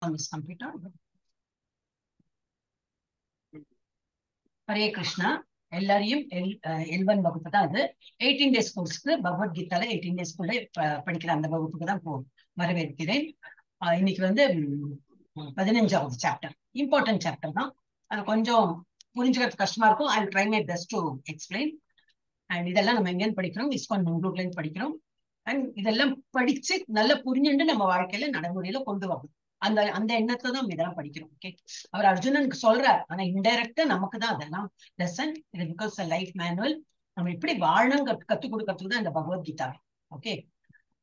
on this computer. Hare Krishna. எல்லாரையும் elven வகுப்பு தான் அது. 18 days கோர்ஸ்க்கு பகவத்கீதால 18 days குள்ள படிக்கிற அந்த வகுப்புக்கு தான் வரவேற்கிறேன். இன்னைக்கு வந்து 15வது சாப்டர், இம்பார்ட்டன்ட் சாப்டர் தான். அது கொஞ்சம் புரிஞ்சுக்கிறது கஷ்டமா இருக்கும். I try my best to explain. And இதெல்லாம் நம்ம எங்கேன்னு படிக்கிறோம்? இஸ்கான் பெங்களூர்ல இருந்து படிக்கிறோம். அண்ட் இதெல்லாம் படிச்சு நல்லா புரிஞ்சுட்டு நம்ம வாழ்க்கையில நடைமுறையில கொண்டு வரணும். அந்த அந்த எண்ணத்தை தான் நம்ம இதெல்லாம் படிக்கிறோம். ஓகே, அவர் அர்ஜுனனுக்கு சொல்றார், ஆனா இன்டைரக்டா நமக்கு தான் அதெல்லாம் லெசன். இது பிகாஸ் லைஃப் மேனுவல். நம்ம எப்படி வாழணும் கத்துக் கொடுக்கறதுக்கு தான் இந்த பகவத்கீதா. ஓகே,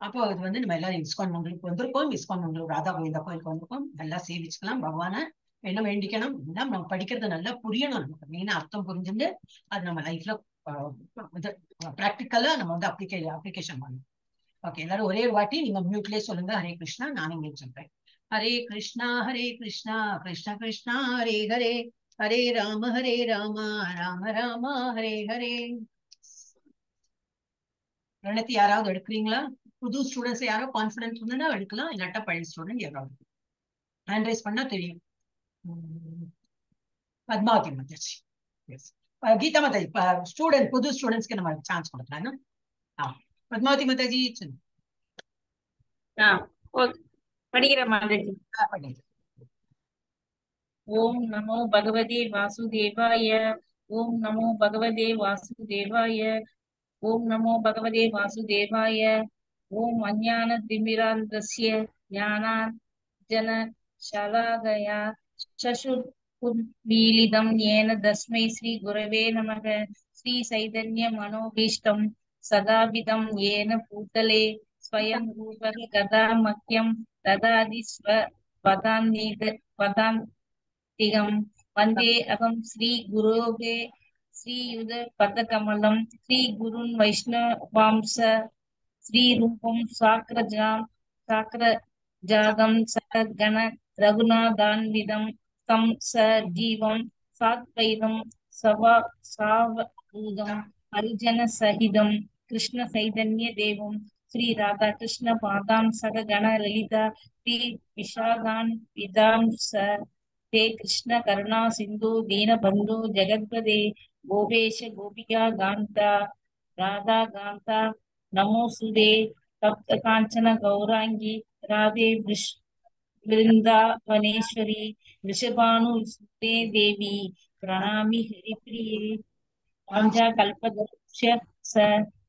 அப்போ இது வந்து நம்ம எல்லாரும் இஸ்கான் மங்களுக்கு வந்திருக்கோம். இஸ்கான் மங்களுக்கு ராதா கோவிந்தா கோயிலுக்கு வந்திருக்கோம். நல்லா சேவிச்சுக்கலாம். பகவான என்ன வேண்டிக்கணும், எல்லாம் நம்ம படிக்கிறது நல்லா புரியணும். நமக்கு மெயினா அர்த்தம் புரிஞ்சுட்டு அது நம்ம லைஃப்ல பிராக்டிக்கலா நம்ம வந்து அப்ளிகேஷன் பண்ணணும். ஓகே, எல்லாரும் ஒரே வாட்டி நீங்க மியூட்லயே சொல்லுங்க. ஹரே கிருஷ்ணா. நான் இங்கே சொல்றேன். ஹரே கிருஷ்ணா கிருஷ்ணா கிருஷ்ணா ஹரே ஹரே, ஹரே ராம ராம ராம ஹரே ஹரே. கணத்தி யாராவது எடுக்கிறீங்களா? புது ஸ்டூடெண்ட்ஸ் யாரோ கான்பிடன்ஸ் இருந்தா எடுக்கலாம், இல்லாட்டா பழைய ஸ்டூடெண்ட் யாராவது ஹேண்ட் ரைஸ் பண்ணா தெரியும். பத்மாவதி மாதாஜி, கீதா மாதாஜி, ஸ்டூடெண்ட் புது ஸ்டூடெண்ட்ஸ்க்கு நம்ம சான்ஸ் கொடுக்கலாம். பத்மாவதி மாதாஜி படிக்கிற மாதாஜி. ஓம் நமோ பகவதே வாசுதேவாய. ஓம் நமோ பகவதே வாசுதேவாய. ஓம் நமோ பகவதே வாசுதேவாய. ஓம் அஞ்ஞான திமிராந்தஸ்ய ஞானாஞ்சன ஷலாகயா சசுர்புன்மீலிதம் ஏன தஸ்மை ஸ்ரீ குரவே நமக. ஸ்ரீ சைதன்ய மனோபீஷ்டம் சதாபிதம் ஏன பூதலே ஸ்வயம் ரூபக கதா மக்யம் ததாதி வதாந்திகம் வந்தே அகம் ஸ்ரீ குரோகே ஸ்ரீயுத பதகமலம் ஸ்ரீ குருன் வைஷ்ணவாம்ச ஸ்ரீ ரூபம் சாக்ரஜாதம் சககண ரகுநாதான்விதம் தம் ச ஜீவம் சாத்வைதம் சாவூதம் ஹரிஜன சகிதம் கிருஷ்ண சைதன்ய தேவம் ஸ்ரீ ராதா கிருஷ்ண பாதாம் சககண லலிதா ஸ்ரீ விஷாகான் விதாம்ச ते कृष्ण करुणा सिंधु दीन बंधु जगत्पदे गोपेश गोपिका गांता राधा गांता नमोस्तुते तप्त कांचन गौरांगी राधे वृंदावनेश्वरी वृषभानुसुते देवी प्रणामि हरिप्रिये वाञ्छा कल्पतरुभ्य स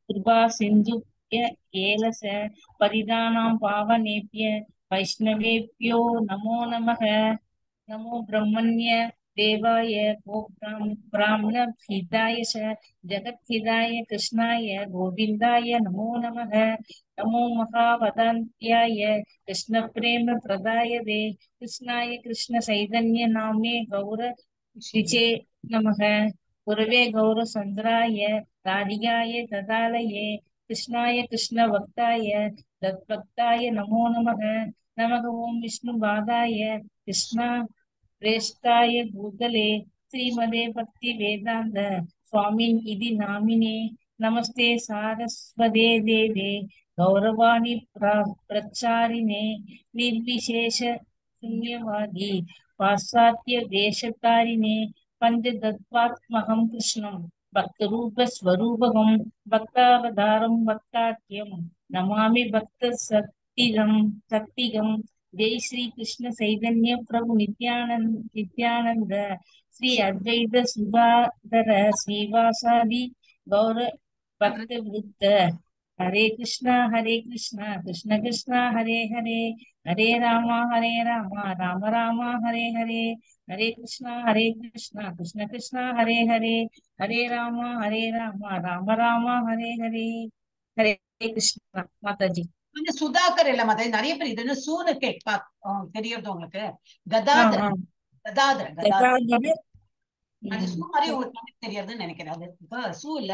कृपा सिंधुभ्य एव स परिधानां पावनेभ्य वैष्णवेभ्यो नमो नमः। नमो ब्रह्मण्य देवाय गो ब्राह्मण हिताय च जगद्हिताय कृष्णाय गोविन्दाय नमो नमः। नमो महावदन्त्याय कृष्ण प्रेम प्रदायते कृष्णाय कृष्ण चैतन्य नामे गौर विचे नमः। गुरवे गौर सुंदराय राधिकाय तदालये कृष्णाय कृष्ण भक्ताय तद्भक्ताय नमो नमः। नमः ओं विष्णुपादाय कृष्ण प्रेष्ठाय भूतले श्रीमदे भक्ति वेदांत स्वामिन् इति नामिने नमस्ते सारस्वते देवे गौरवाणी प्रचारिणे निर्विशेष शून्यवादी पाश्चात्य देशकारिणे पंचतत्त्वात्मकं कृष्णं भक्तरूप स्वरूपकं भक्तावतारं भक्ताख्यं नमामि भक्त शक्तिगं। जय श्री कृष्ण चैतन्य प्रभु नित्यानंद श्री अद्वैत सुधाधर श्रीवासादि गौर भक्त वृत्त। हरे कृष्णा कृष्ण कृष्ण हरे हरे, हरे राम राम राम हरे हरे, हरे कृष्णा कृष्ण कृष्ण हरे हरे, हरे राम राम राम हरे हरे। हरे कृष्णा माताजी. கொஞ்சம் சுதாகர் இல்ல மாதிரி நிறைய பேர் இது சூனு கேட்பா தெரியுது உங்களுக்கு. கதாதர் கதாதர் கதாதர் அது சூ மாதிரி உங்களுக்கு தெரியாதுன்னு நினைக்கிறேன். அது சூ இல்ல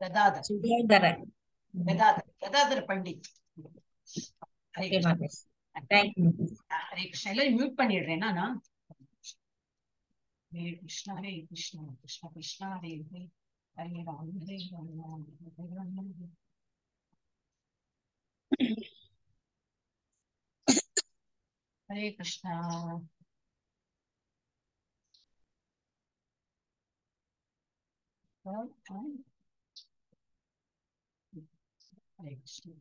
கதாதர் கதாதர் பண்டித். ஹரே கிருஷ்ணா. எல்லாரும் மியூட் பண்ணிடுறேன். நான் ஹரே கிருஷ்ணா கிருஷ்ண கிருஷ்ணா ஹரே ஹரே, ஹரே ராம் ஹரே ராம். ஹரே கிருஷ்ணா. ஹரே கிருஷ்ணா.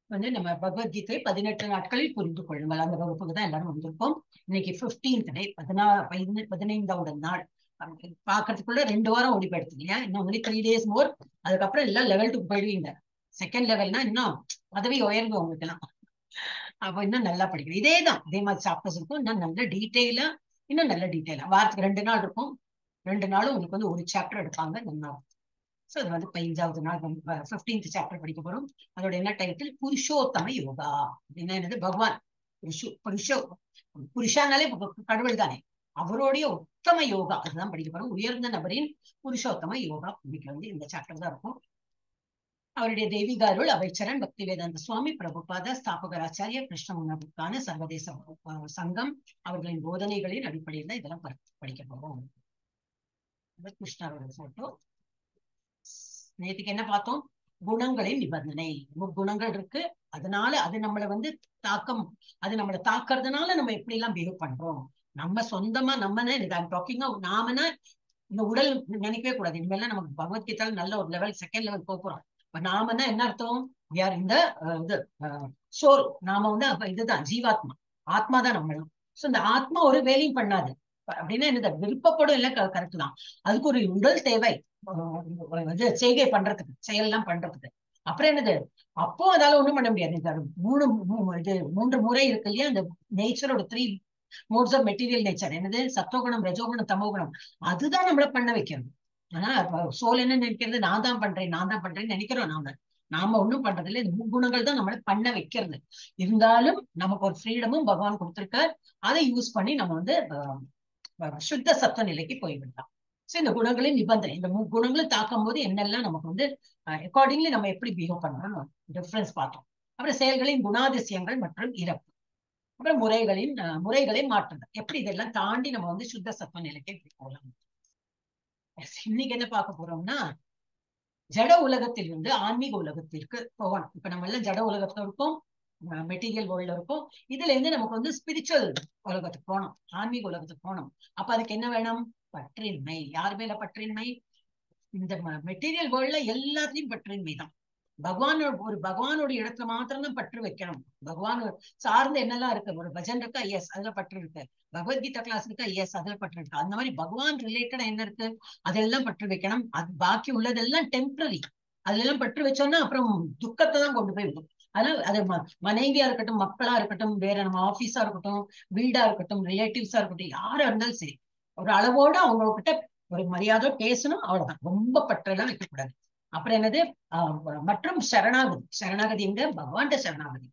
வந்து நம்ம பகவத்கீதை 18 நாட்களில் புரிந்து கொள்ளுங்கள் அந்த வகுப்புக்கு தான் எல்லாரும் வந்திருக்கோம். இன்னைக்கு 15th டே, 15வது நாள். பாக்குறதுக்குள்ள 2 வாரம் ஓடி போயிடுது இல்லையா? இன்னும் ஒன்லி 3 days மோர். அதுக்கப்புறம் எல்லாம் லெவல் 2 போயிடுவீங்க. செகண்ட் லெவல்னா இன்னும் பதவி உயர்வு உங்களுக்கு எல்லாம். அப்ப இன்னும் நல்லா படிக்கணும். இதே மாதிரி சாப்டர்ஸ் இருக்கும். இன்னும் நல்ல டீட்டெயிலா, வாரத்துக்கு 2 நாள் இருக்கும். 2 நாளும் உங்களுக்கு வந்து ஒரு சாப்டர் எடுப்பாங்க. நல்லா. சோ அது வந்து 15வது நாள் 15th சாப்டர் படிக்க போறோம். அதோட என்ன டைட்டில்? புருஷோத்தம யோகா. அப்படின்னா என்னது? பகவான் புருஷானாலே கடவுள் தானே. அவருடைய உத்தம யோகா அதுதான் படிக்க போறோம். உயர்ந்த நபரின் புருஷோத்தம யோகா இன்னைக்கு வந்து இந்த சாப்டர் தான் இருக்கும். அவருடைய தெய்வீக அருள் அவைச்சரன் பக்தி வேதாந்த சுவாமி பிரபுபாத ஸ்தாபகர் ஆச்சாரிய கிருஷ்ண உணவுக்கான சர்வதேச சங்கம் அவர்களின் போதனைகளின் அடிப்படையில் இதெல்லாம் படிக்க போறோம். கிருஷ்ணரோட போட்டோ. நேற்றுக்கு என்ன பார்த்தோம்? குணங்களின் நிபந்தனை. குணங்கள் இருக்கு. அதனால அது நம்மளை வந்து தாக்கம், அது நம்மளை தாக்குறதுனால நம்ம எப்படி எல்லாம் பிஹேவ் பண்றோம். நம்ம சொந்தமா நாமனா இந்த உடல் நினைக்கவே கூடாது. இனிமேல் நமக்கு பகவத்கீதால நல்ல ஒரு லெவல், செகண்ட் லெவல் போறோம். நாமனா என்ன அர்த்தம்? யார் இந்த இது சோல். நாம வந்து அப்ப இதுதான் ஜீவாத்மா. ஆத்மா தான் நம்மளும். சோ இந்த ஆத்மா ஒரு வேலையும் பண்ணாது. அப்படின்னா என்னது? விருப்பப்படும் இல்ல, கரெக்ட் தான். அதுக்கு ஒரு உடல் தேவை. இது செய்கை பண்றதுக்கு, செயல் எல்லாம் பண்றதுக்கு. அப்புறம் என்னது? அப்போ அதால ஒண்ணும் பண்ண முடியாது. இது 3 முறை இருக்கு இல்லையா? அந்த நேச்சரோட 3 மோட்ஸ் ஆஃப் மெட்டீரியல் நேச்சர். என்னது? சத்தோகுணம், ரஜோகுணம், தமோகுணம். அதுதான் நம்மள பண்ண வைக்கிறது. ஆனா சோல் என்ன நினைக்கிறது? நான் தான் பண்றேன்னு நினைக்கிறோம். நாம ஒண்ணும் பண்றது இல்லை. இந்த முக்குணங்கள் தான் நம்மள பண்ண வைக்கிறது. இருந்தாலும் நமக்கு ஒரு ஃப்ரீடமும் பகவான் கொடுத்திருக்கார். அதை யூஸ் பண்ணி நம்ம வந்து சுத்த சத்த நிலைக்கு போய்விடலாம். சோ இந்த குணங்களின் நிபந்தனை, இந்த குணங்களும் தாக்கும் போது என்னெல்லாம் நமக்கு வந்து அக்கார்டிங்லி நம்ம எப்படி பிஹேவ் பண்றோம் டிஃபரன்ஸ் பார்த்தோம். அப்புறம் செயல்களின் குணாதிசயங்கள் மற்றும் இறப்பு. அப்புறம் முறைகளை மாற்றுதல். எப்படி இதெல்லாம் தாண்டி நம்ம வந்து சுத்த சத்த நிலைக்கு போகலாம். இன்னைக்கு என்ன பார்க்க போறோம்னா, ஜட உலகத்தில் இருந்து ஆன்மீக உலகத்திற்கு போகணும். இப்ப நம்ம எல்லாம் ஜட உலகத்துல இருக்கோம், மெட்டீரியல் வேர்ல்ட்ல இருக்கும். இதுல இருந்து நமக்கு வந்து ஸ்பிரிச்சுவல் உலகத்துக்கு போகணும், ஆன்மீக உலகத்துக்கு போகணும். அப்ப அதுக்கு என்ன வேணும்? பற்றின்மை. யார் மேல பற்றின்மை? இந்த மெட்டீரியல் வேர்ல்ட்ல எல்லாத்தையும் பற்றின்மை தான். பகவானோட இடத்துல மாத்திரம் தான் பற்று வைக்கணும். பகவான் சார்ந்து என்னெல்லாம் இருக்கு? ஒரு பஜன் இருக்கா? எஸ், அதுல பற்று இருக்கு. பகவத்கீதா கிளாஸ் இருக்கா? எஸ், அதுல பற்று இருக்கு. அந்த மாதிரி பகவான் ரிலேட்டடா என்ன இருக்கு? அதெல்லாம் பற்று வைக்கணும். அது பாக்கி உள்ளதெல்லாம் டெம்பரரி. அதுல எல்லாம் பற்று வச்சோம்னா அப்புறம் துக்கத்தை தான் கொண்டு போய் விடும். அதனால அது மனைவியா இருக்கட்டும், மக்களா இருக்கட்டும், வேற நம்ம ஆபீஸா இருக்கட்டும், வீடா இருக்கட்டும், ரிலேட்டிவ்ஸா இருக்கட்டும், யாரா இருந்தாலும் சரி, ஒரு அளவோட அவங்க கிட்ட ஒரு மரியாதை பேசணும். அவ்வளவுதான். ரொம்ப பற்றெல்லாம் வைக்கக்கூடாது. அப்புறம் என்னது? மற்றும் சரணாகதி எங்க? பகவான்கிட்ட சரணாகதி.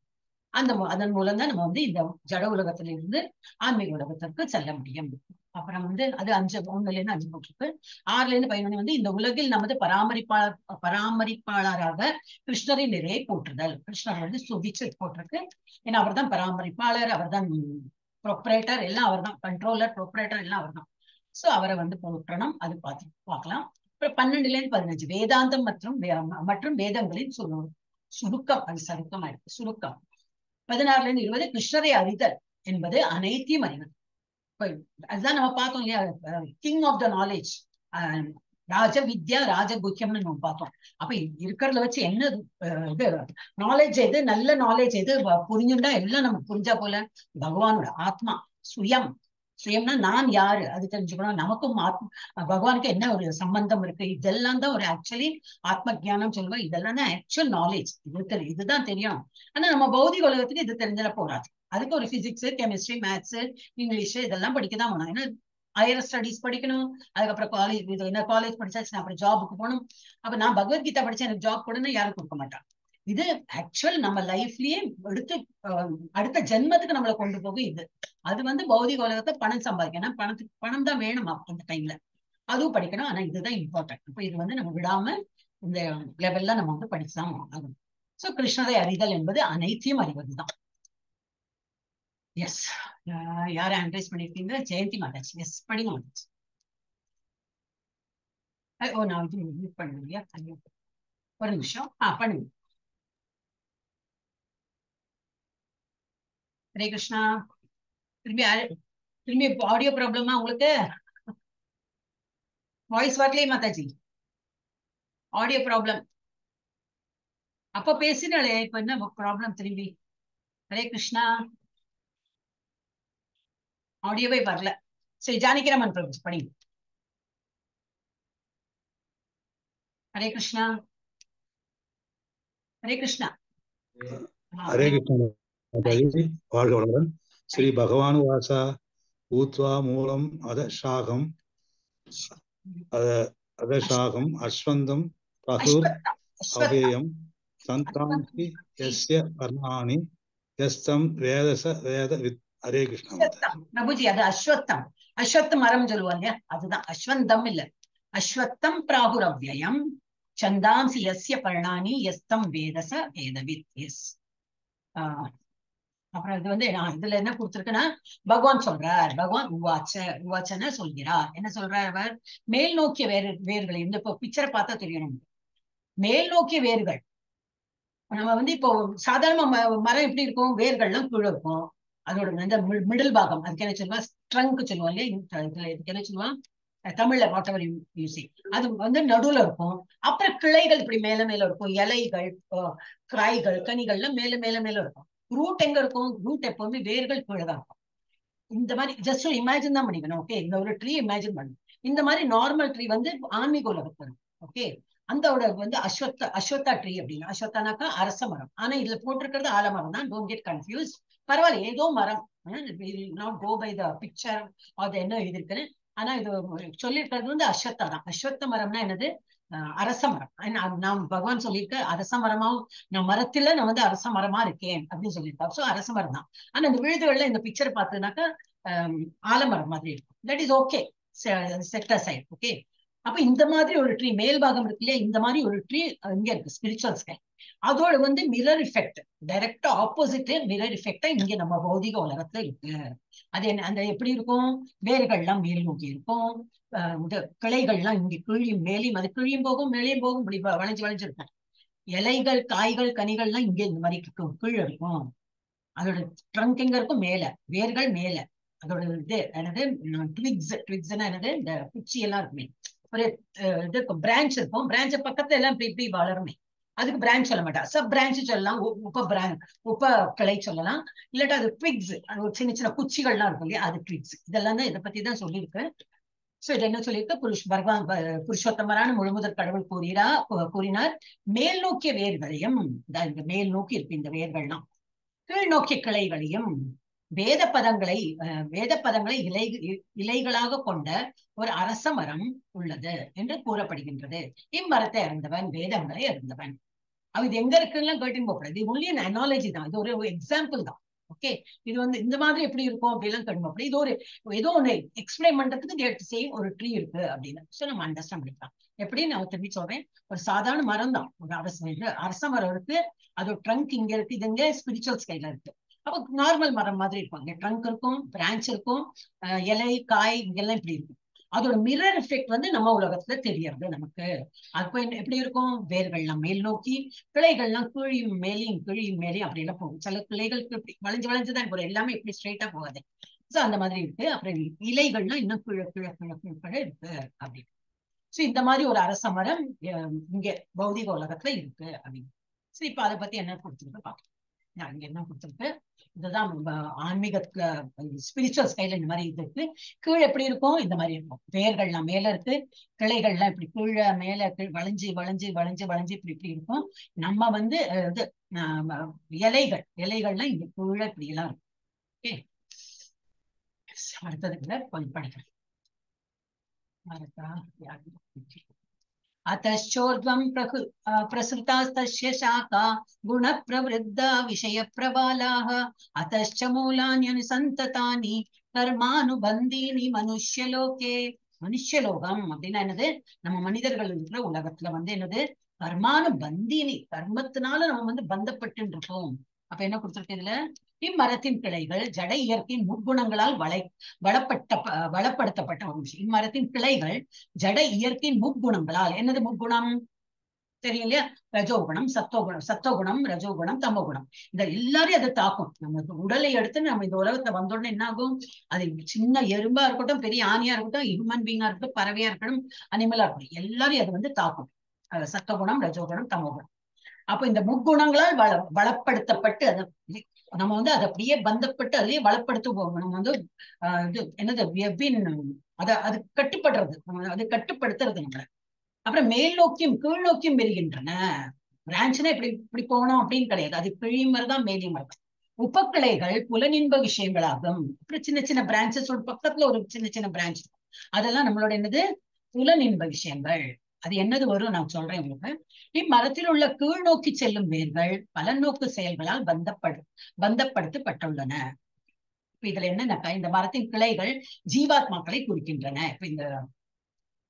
அதன் மூலம் தான் நம்ம வந்து இந்த ஜட உலகத்துல இருந்து ஆன்மீக உலகத்திற்கு செல்ல முடியும். அப்புறம் வந்து அது 1ல இருந்து 5 போட்டிருக்கு. 6ல இருந்து 11 வந்து இந்த உலகில் நமது பராமரிப்பாளராக கிருஷ்ணரை நிறைய போற்றுதல். கிருஷ்ணர் வந்து சுவிச்சு போட்டிருக்கு. ஏன்னா அவர் தான் பராமரிப்பாளர், அவர் தான் ப்ரொப்ரேட்டர், எல்லாம் அவர் தான். கண்ட்ரோலர், ப்ரொப்ரேட்டர் எல்லாம் அவர் தான். சோ அவரை வந்து போற்றணும். அது பார்க்கலாம். அப்புறம் 12ல இருந்து 15 வேதாந்தம் மற்றும் வேதங்களின் சுருக்கம். அது சருக்கமாயிருக்கு, சுருக்கம். 16ல இருந்து 20 கிருஷ்ணரை அறிதல் என்பது அனைத்தையும் அறிவது. அதுதான் நம்ம பார்த்தோம் இல்லையா? கிங் ஆஃப் த நாலேஜ், ராஜ வித்யா ராஜகுக்கியம்னு நம்ம பார்த்தோம். அப்ப இருக்கிறத வச்சு என்ன இது நாலேஜ் எது? நல்ல நாலேஜ் எது? புரிஞ்சுட்டா எல்லாம் நமக்கு புரிஞ்சா போல. பகவானோட ஆத்மா சுயம்னா நான் யாரு அது தெரிஞ்சுக்கணும். நமக்கும் பகவானுக்கு என்ன ஒரு சம்பந்தம் இருக்கு, இதெல்லாம் தான் ஒரு ஆக்சுவலி ஆத்ம ஜானம் சொல்லுவோம். இதெல்லாம் தான் ஆக்சுவல் நாலேஜ். இதுதான் தெரியும். ஆனா நம்ம பௌதிக உலகத்துக்கு இது தெரிஞ்சிட போறாது. அதுக்கு ஒரு பிசிக்ஸ், கெமிஸ்ட்ரி, மேத்ஸ், இங்கிலீஷ் இதெல்லாம் படிக்கதான் வேணும். ஏன்னா ஹையர் ஸ்டடிஸ் படிக்கணும். அதுக்கப்புறம் காலேஜ் படிச்சாச்சு, அப்புறம் ஜாபுக்கு போகணும். அப்ப நான் பகவத்கீதா படிச்சேன், எனக்கு ஜாப் கொடுன்னு யாரும் கொடுக்க மாட்டான். இது ஆக்சுவல் நம்ம லைஃப்லயே அடுத்த ஜென்மத்துக்கு நம்மளை கொண்டு போகும் இது. அது வந்து பௌதிக உலகத்தை பணம் சம்பாதிக்கணும். பணம் தான் வேணும் அந்த டைம்ல. அதுவும் படிக்கணும். ஆனா இதுதான் இம்பார்ட்டன்ட். இப்ப இது வந்து நம்ம விடாம இந்த லெவல்ல நம்ம வந்து படிச்சுதான் ஆகணும். சோ கிருஷ்ணரை அறிதல் என்பது அனைத்தையும் அறிவதுதான். எஸ், யார அட்ரைஸ் பண்ணிருக்கீங்க? ஜெயந்தி மாதாஜி. எஸ், படிங்க மாதாஜி. ஓ, நான் இது மியூட் பண்ணுங்க. ஒரு நிமிஷம். பண்ணுங்க. ஹரே கிருஷ்ணா. திரும்பி திரும்பி ஆடியோ ப்ராப்ளமா உங்களுக்கு? வாய்ஸ் வரலையே மாதாஜி, ஆடியோ ப்ராப்ளம். அப்ப பேசினாலே இப்ப என்ன ப்ராப்ளம் திரும்பி? ஹரே கிருஷ்ணா, ஆடியோவே வரல. சரி, ஜானகிராமன் பிரபு படிங்க. ஹரே கிருஷ்ணா, ஹரே கிருஷ்ணா. ஹரே கிருஷ்ணா மாதாஜி, வாழ்க வளமுடன். ஸ்ரீ பகவான் வாசா ஊத்வா மூலம் அதசாகம் அஸ்வந்தம் பசுர் அவ்யயம் சந்தாந்தி யஸ்ய பர்ணானி யஸ்தம் வேதச வேத வித். ஹரே கிருஷ்ணா மாதாஜி. பிரபுஜி, அது அஸ்வத்தம். அஸ்வத்த மரம் சொல்லுவாங்க இல்லையா, அதுதான் அஸ்வந்தம் இல்ல. அஸ்வத்தம் பிராகுரவ்யயம் சந்தாம்சி யஸ்ய பர்ணானி யஸ்தம் வேதச வேதவித். எஸ். அப்புறம் இது வந்து நான் இதுல என்ன கொடுத்திருக்கேன்னா, பகவான் சொல்றார், பகவான் உவாச்சன சொல்கிறார். என்ன சொல்றார் அவர்? மேல் நோக்கிய வேர்கள். இந்த இப்போ பிக்சரை பார்த்தா தெரியணும், மேல் நோக்கிய வேர்கள். நம்ம வந்து இப்போ சாதாரண மரம் எப்படி இருக்கும், வேர்கள்லாம் கீழே இருக்கும். அதோட இந்த மிடில் பாகம், அதுக்கு என்ன சொல்லுவா, ட்ரங்க் சொல்லுவோம் இல்லையா, இதுக்கு என்ன சொல்லுவான் தமிழ்ல, வாட் எவர் யூசிங். அது வந்து நடுவுல இருக்கும். அப்புறம் கிளைகள் இப்படி மேல மேல இருக்கும். இலைகள், காய்கள், கனிகள்லாம் மேல மேல மேல இருக்கும். ரூட் எங்க இருக்கும்? ரூட் எப்பவுமே வேர்கள் கீழே தான் இருக்கும். இந்த மாதிரி ஜஸ்ட் இமேஜின் தான் பண்ணிக்கணும். ஓகே, இந்த ஒரு ட்ரீ இமேஜின் பண்ணணும். இந்த மாதிரி நார்மல் ட்ரீ வந்து ஆன்மீக உலகத்துல. ஓகே, அந்த வந்து அஸ்வத்தா ட்ரீ அப்படின்னு. அஸ்வத்தானாக்கா அரச மரம். ஆனா இதுல போட்டிருக்கிறது ஆலமரம் தான். Don't get confuse. பரவாயில்ல, ஏதோ மரம். Not go by the picture அது என்ன எழுதியிருக்குன்னு. ஆனா இது சொல்லியிருக்கிறது வந்து அஸ்வத்தா தான். அஸ்வத்த மரம்னா என்னது? அரச மரம். நாம் பகவான் சொல்லியிருக்க அரச மரமாவும், நான் மரத்துல நான் வந்து அரச மரமா இருக்கேன் அப்படின்னு சொல்லியிருக்காரு. சோ அரச மரம் தான். ஆனா இந்த விழுதுகள்ல இந்த பிக்சர் பார்த்ததுனாக்கா ஆலமரம் மாதிரி இருக்கும். That is okay, sector side. Okay, அப்ப இந்த மாதிரி ஒரு ட்ரீ மேல் பாகம் இருக்கு இல்லையா, இந்த மாதிரி ஒரு ட்ரீ இங்க இருக்கு ஸ்பிரிச்சுவல் ஸ்கை. அதோட வந்து மிரர் இஃபெக்ட், டைரக்டா ஆப்போசிட் மிரர் இஃபெக்டா இங்க நம்ம பௌதிக உலகத்துல இருக்கு. அது என்ன, அந்த எப்படி இருக்கும்? வேர்கள்லாம் மேல் நோக்கி இருக்கும். இந்த கிளைகள்லாம் இங்க கீழியும் மேலையும், அது கீழியும் போகும் மேலையும் போகும், இப்படி வளைஞ்சு வளைஞ்சு இருக்கும். இலைகள், காய்கள், கனிகள்லாம் இங்க இந்த மாதிரி கீழே இருக்கும். அதோட ட்ரங்க் எங்க இருக்கும்? மேல. வேர்கள் மேல. அதோட இது என்னது, ட்விக்ஸ்னா என்னது, இந்த குச்சி எல்லாம் இருக்குமே, ஒரு இது பிரான்ச் இருக்கும். பிரான்ச் பக்கத்துல எல்லாம் இப்படி இப்படி வளருமே, அதுக்கு பிரான்ச் சொல்ல மாட்டா, சப் பிரான்ச் சொல்லலாம், உப கிளை சொல்லலாம். இல்லாட்டா அது ட்விக்ஸ், அது ஒரு சின்ன சின்ன குச்சிகள்லாம் இருக்கும் இல்லையா, அது ட்விக்ஸ். இதெல்லாம் தான் இதை பத்தி தான் சொல்லியிருக்கு. சோ இது என்ன சொல்லியிருக்கு? பகவான் புருஷோத்தமரான முழுமுதற் கடவுள் கூறினார், மேல் நோக்கிய வேர்களையும், இந்த மேல் நோக்கி இருக்கு இந்த வேர்கள்லாம், கீழ் நோக்கிய கிளைகளையும், வேத பதங்களை இலைகளாக கொண்ட ஒரு அரச மரம் உள்ளது என்று கூறப்படுகின்றது. இம்மரத்தை அறிந்தவன் வேதங்களை அறிந்தவன். இது எங்க இருக்குன்னு கேட்டுன்னு போகக்கூடாது. இது ஒன்லி அனாலஜி தான், இது ஒரு எக்ஸாம்பிள் தான். ஓகே, இது வந்து இந்த மாதிரி எப்படி இருக்கும் அப்படிலாம் கேட்டு, இது ஒரு ஏதோ ஒண்ணு எக்ஸ்பிளைன் பண்றதுக்கு ஒரு ட்ரீ இருக்கு அப்படின்னு நம்ம அண்டர்ஸ்டாண்ட் பண்ணிக்கலாம். எப்படி நான் திரும்பி சொல்றேன், ஒரு சாதாரண மரம் தான், ஒரு அரச மரம் இருக்கு. அதோட ட்ரங்க் இங்க இருக்கு, இது இங்க ஸ்பிரிச்சுவல் ஸ்கைல இருக்கு. அப்போ நார்மல் மரம் மாதிரி இருக்கும், இங்க ட்ரங்க் இருக்கும், பிரான்ச் இருக்கும், இலை, காய் இங்கெல்லாம் இப்படி இருக்கும். அதோட மிரர் எஃபெக்ட் வந்து நம்ம உலகத்துல தெரியறது நமக்கு. அப்ப எப்படி இருக்கும்? வேர்கள்லாம் மேல் நோக்கி, கிளைகள்லாம் கீழியும் மேலையும் கீழியும் மேலையும் அப்படி எல்லாம் போகும். சில கிளைகளுக்கு இப்படி வளைஞ்சு வளைஞ்சுதான் போகும், எல்லாமே இப்படி ஸ்ட்ரெயிட்டா போகாது. சோ அந்த மாதிரி இருக்கு. அப்புறம் இலைகள்லாம் இன்னும் கீழே கீழே கீழே கீழே இருக்கு அப்படின்னு. சோ இந்த மாதிரி ஒரு அரச மரம் இங்க பௌதிக உலகத்துல இருக்கு அப்படின்னு. சரி, இப்ப அதை பத்தி என்ன கொடுத்துருக்கு பாக்கலாம். நான் இங்க என்ன கொடுத்துருக்கு, இதுதான் ஆன்மீகத்துல ஸ்பிரிச்சுவல் ஸ்கைல இந்த மாதிரி இது இருக்கு. கீழே எப்படி இருக்கும்? இந்த மாதிரி இருக்கும். வேர்கள்லாம் மேல இருக்கு, கிளைகள்லாம் இப்படி கீழே மேல வளைஞ்சு வளைஞ்சு வளைஞ்சு வளைஞ்சு இப்படி இப்படி இருக்கும். நம்ம வந்து இது இலைகள்லாம் இங்க கீழே இப்படி எல்லாம் இருக்கும். ஓகே, அடுத்ததுக்குள்ள கொஞ்சம் படிக்கிறேன். अतश्चोर्ध्वं प्रसृतास्तस्य शाखा गुणप्रवृद्धा विषयप्रबालाः अतश्च मूलान्यनुसन्ततानि कर्मानुबन्धीनि मनुष्यलोके. மனுஷலோகம் அப்படின்னா என்னது? நம்ம மனிதர்கள் இருக்கிற உலகத்துல வந்து என்னது? கர்மானுபந்தினி, கர்மத்தினால நம்ம வந்து பந்தப்பட்டு இருக்கோம். அப்ப என்ன கொடுத்திருக்கு இதுல? இம்மரத்தின் கிளைகள் ஜட இயற்கையின் முக்குணங்களால் வளப்படுத்தப்பட்ட ஒரு விஷயம். இம்மரத்தின் கிளைகள் ஜட இயற்கையின் முக்குணங்களால். என்னது முக்குணம்? தெரியும் இல்லையா? ரஜோகுணம், சத்தோகுணம், ரஜோகுணம், தமோகுணம். இந்த எல்லாரையும் அதை தாக்கும். நமக்கு உடலை எடுத்து நம்ம இந்த உலகத்துல வந்தோடனே என்ன ஆகும்? அது சின்ன எறும்பா இருக்கட்டும், பெரிய ஆணியா இருக்கட்டும், ஹியூமன் பீங்கா இருக்கட்டும், பறவையா இருக்கட்டும், அனிமலா இருக்கட்டும், எல்லாரையும் அது வந்து தாக்கும். சத்தோகுணம், ரஜோகுணம், தமோகுணம். அப்ப இந்த முக்குணங்களால் வளப்படுத்தப்பட்டு அது நம்ம வந்து அதை அப்படியே பந்தப்பட்டு அதுலயே வளப்படுத்துவோம். நம்ம வந்து இது என்னது அது கட்டுப்படுறது, அது கட்டுப்படுத்துறது நம்மள. அப்புறம் மேல் நோக்கியும் கீழ் நோக்கியும் பெறுகின்றன. பிரான்ச்னா இப்படி இப்படி போகணும் அப்படின்னு கிடையாது. அது கீழியும் வருதான் மேலையும் வருதான். உபக்கிளைகள் புலனின்ப விஷயங்களாகும். அப்புறம் சின்ன சின்ன பிரான்சஸ் ஒரு பக்கத்துல ஒரு சின்ன சின்ன பிரான்ச், அதெல்லாம் நம்மளோட என்னது புலனின்ப விஷயங்கள். அது என்னது வரும் நான் சொல்றேன் உங்களுக்கு. இம்மரத்தில் உள்ள கீழ் நோக்கி செல்லும் வேர்கள் பலநோக்கு செயல்களால் பந்தப்படுத்தப்பட்டுள்ளன. இப்ப இதுல என்னன்னாக்கா இந்த மரத்தின் கிளைகள் ஜீவாத்மாக்களை குறிக்கின்றன. இப்ப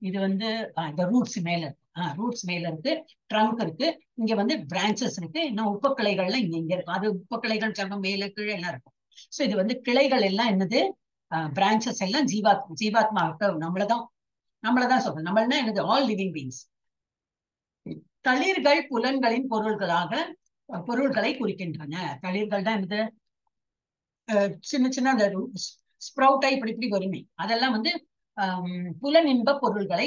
இது வந்து இந்த ரூட்ஸ் மேல இருக்கு. ரூட்ஸ் மேல இருக்கு, ட்ரங்க் இருக்கு, இங்க வந்து பிரான்சஸ் இருக்கு, இன்னும் உப்பக்கிளைகள்லாம் இங்க இருக்கும். அது உப்பக்கிளைகள் சொல்றோம், மேல கீழே எல்லாம் இருக்கும். சோ இது வந்து கிளைகள் எல்லாம் என்னது, பிரான்சஸ் எல்லாம் ஜீவாத்மா நம்மளதான் சொல்றோம். நம்மளா என்னது ஆல் லிவிங் பீங்ஸ். தளிர்கள் புலன்களின் பொருள்களை குறிக்கின்றன. தளிர்கள் தான் என்னது, சின்ன சின்ன அந்த ஸ்ப்ரவுட்டா இப்படி இப்படி வருமே, அதெல்லாம் வந்து புலனின்ப பொருள்களை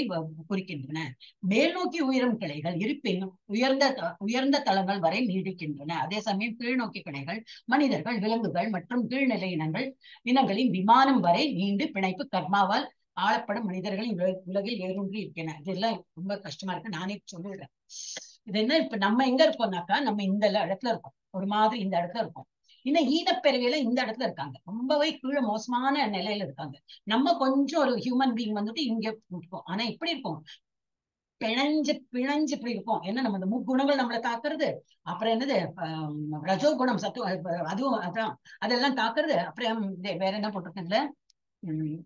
குறிக்கின்றன. மேல் நோக்கி உயரும் கிளைகள் இருப்பினும் உயர்ந்த தளங்கள் வரை நீடிக்கின்றன. அதே சமயம் கீழ் நோக்கி கிளைகள் மனிதர்கள், விலங்குகள் மற்றும் கீழ்நிலை இனங்களின் விமானம் வரை நீண்டு பிணைப்பு கர்மாவால் ஆளப்படும் மனிதர்களின் உலகில் வேரூன்றி இருக்கின்றன. இதெல்லாம் ரொம்ப கஷ்டமா இருக்கு, நானே சொல்லிடுறேன். இது என்ன, இப்ப நம்ம எங்க இருக்கோம்னாக்கா நம்ம இந்த இடத்துல இருக்கோம், ஒரு மாதிரி இந்த இடத்துல இருக்கோம். இன்னும் ஈனப்பிறவியில இந்த இடத்துல இருக்காங்க, ரொம்பவே கீழே மோசமான நிலையில இருக்காங்க. நம்ம கொஞ்சம் ஒரு ஹியூமன் பீயிங் வந்துட்டு இங்க இருக்கோம். ஆனா எப்படி இருக்கும், பிணைஞ்சு பிணைஞ்சு இப்படி இருக்கும். ஏன்னா நம்ம இந்த முக்குணங்கள் நம்மளை தாக்குறது, அப்புறம் என்னது ரஜோ குணம், அதுவும் அதான் அதெல்லாம் தாக்குறது. அப்புறம் வேற என்ன போட்டிருக்கேன்ல,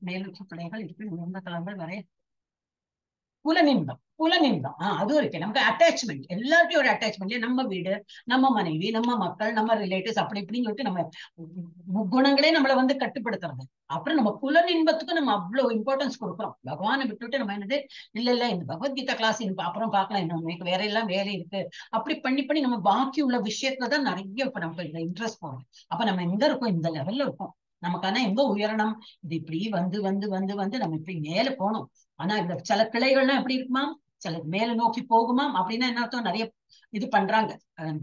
மேலும் பிள்ளைகள் இருக்கு, உயர்ந்த தளங்கள் வரை புலனின்பம் அதுவும் இருக்கு. நமக்கு அட்டாச்மெண்ட், எல்லாத்தையும் ஒரு அட்டாச்மெண்ட். நம்ம வீடு, நம்ம மனைவி, நம்ம மக்கள், நம்ம ரிலேட்டிவ்ஸ், அப்படி இப்படின்னு சொல்லிட்டு நம்ம குணங்களே நம்மளை வந்து கட்டுப்படுத்துறது. அப்புறம் நம்ம புலனின்பத்துக்கு நம்ம அவ்வளவு இம்பார்ட்டன்ஸ் கொடுக்குறோம். பகவானை விட்டுட்டு நம்ம என்னது, இல்ல இந்த பகவத்கீதா கிளாஸ் அப்புறம் பார்க்கலாம், இன்னும் வேற எல்லாம் வேலை இருக்கு, அப்படி பண்ணி நம்ம பாக்கி உள்ள விஷயத்துலதான் நிறைய இப்ப நமக்கு இந்த இன்ட்ரெஸ்ட் போகும். அப்ப நம்ம எங்க இருக்கோம், இந்த லெவல்ல இருக்கோம். நமக்கான எங்க உயரணம், இது இப்படி வந்து வந்து வந்து வந்து நம்ம இப்படி மேல போனோம். ஆனா இந்த சில கிளைகள்லாம் எப்படி இருக்குமா, சில மேல நோக்கி போகுமாம். அப்படின்னா என்ன அர்த்தம், நிறைய இது பண்றாங்க,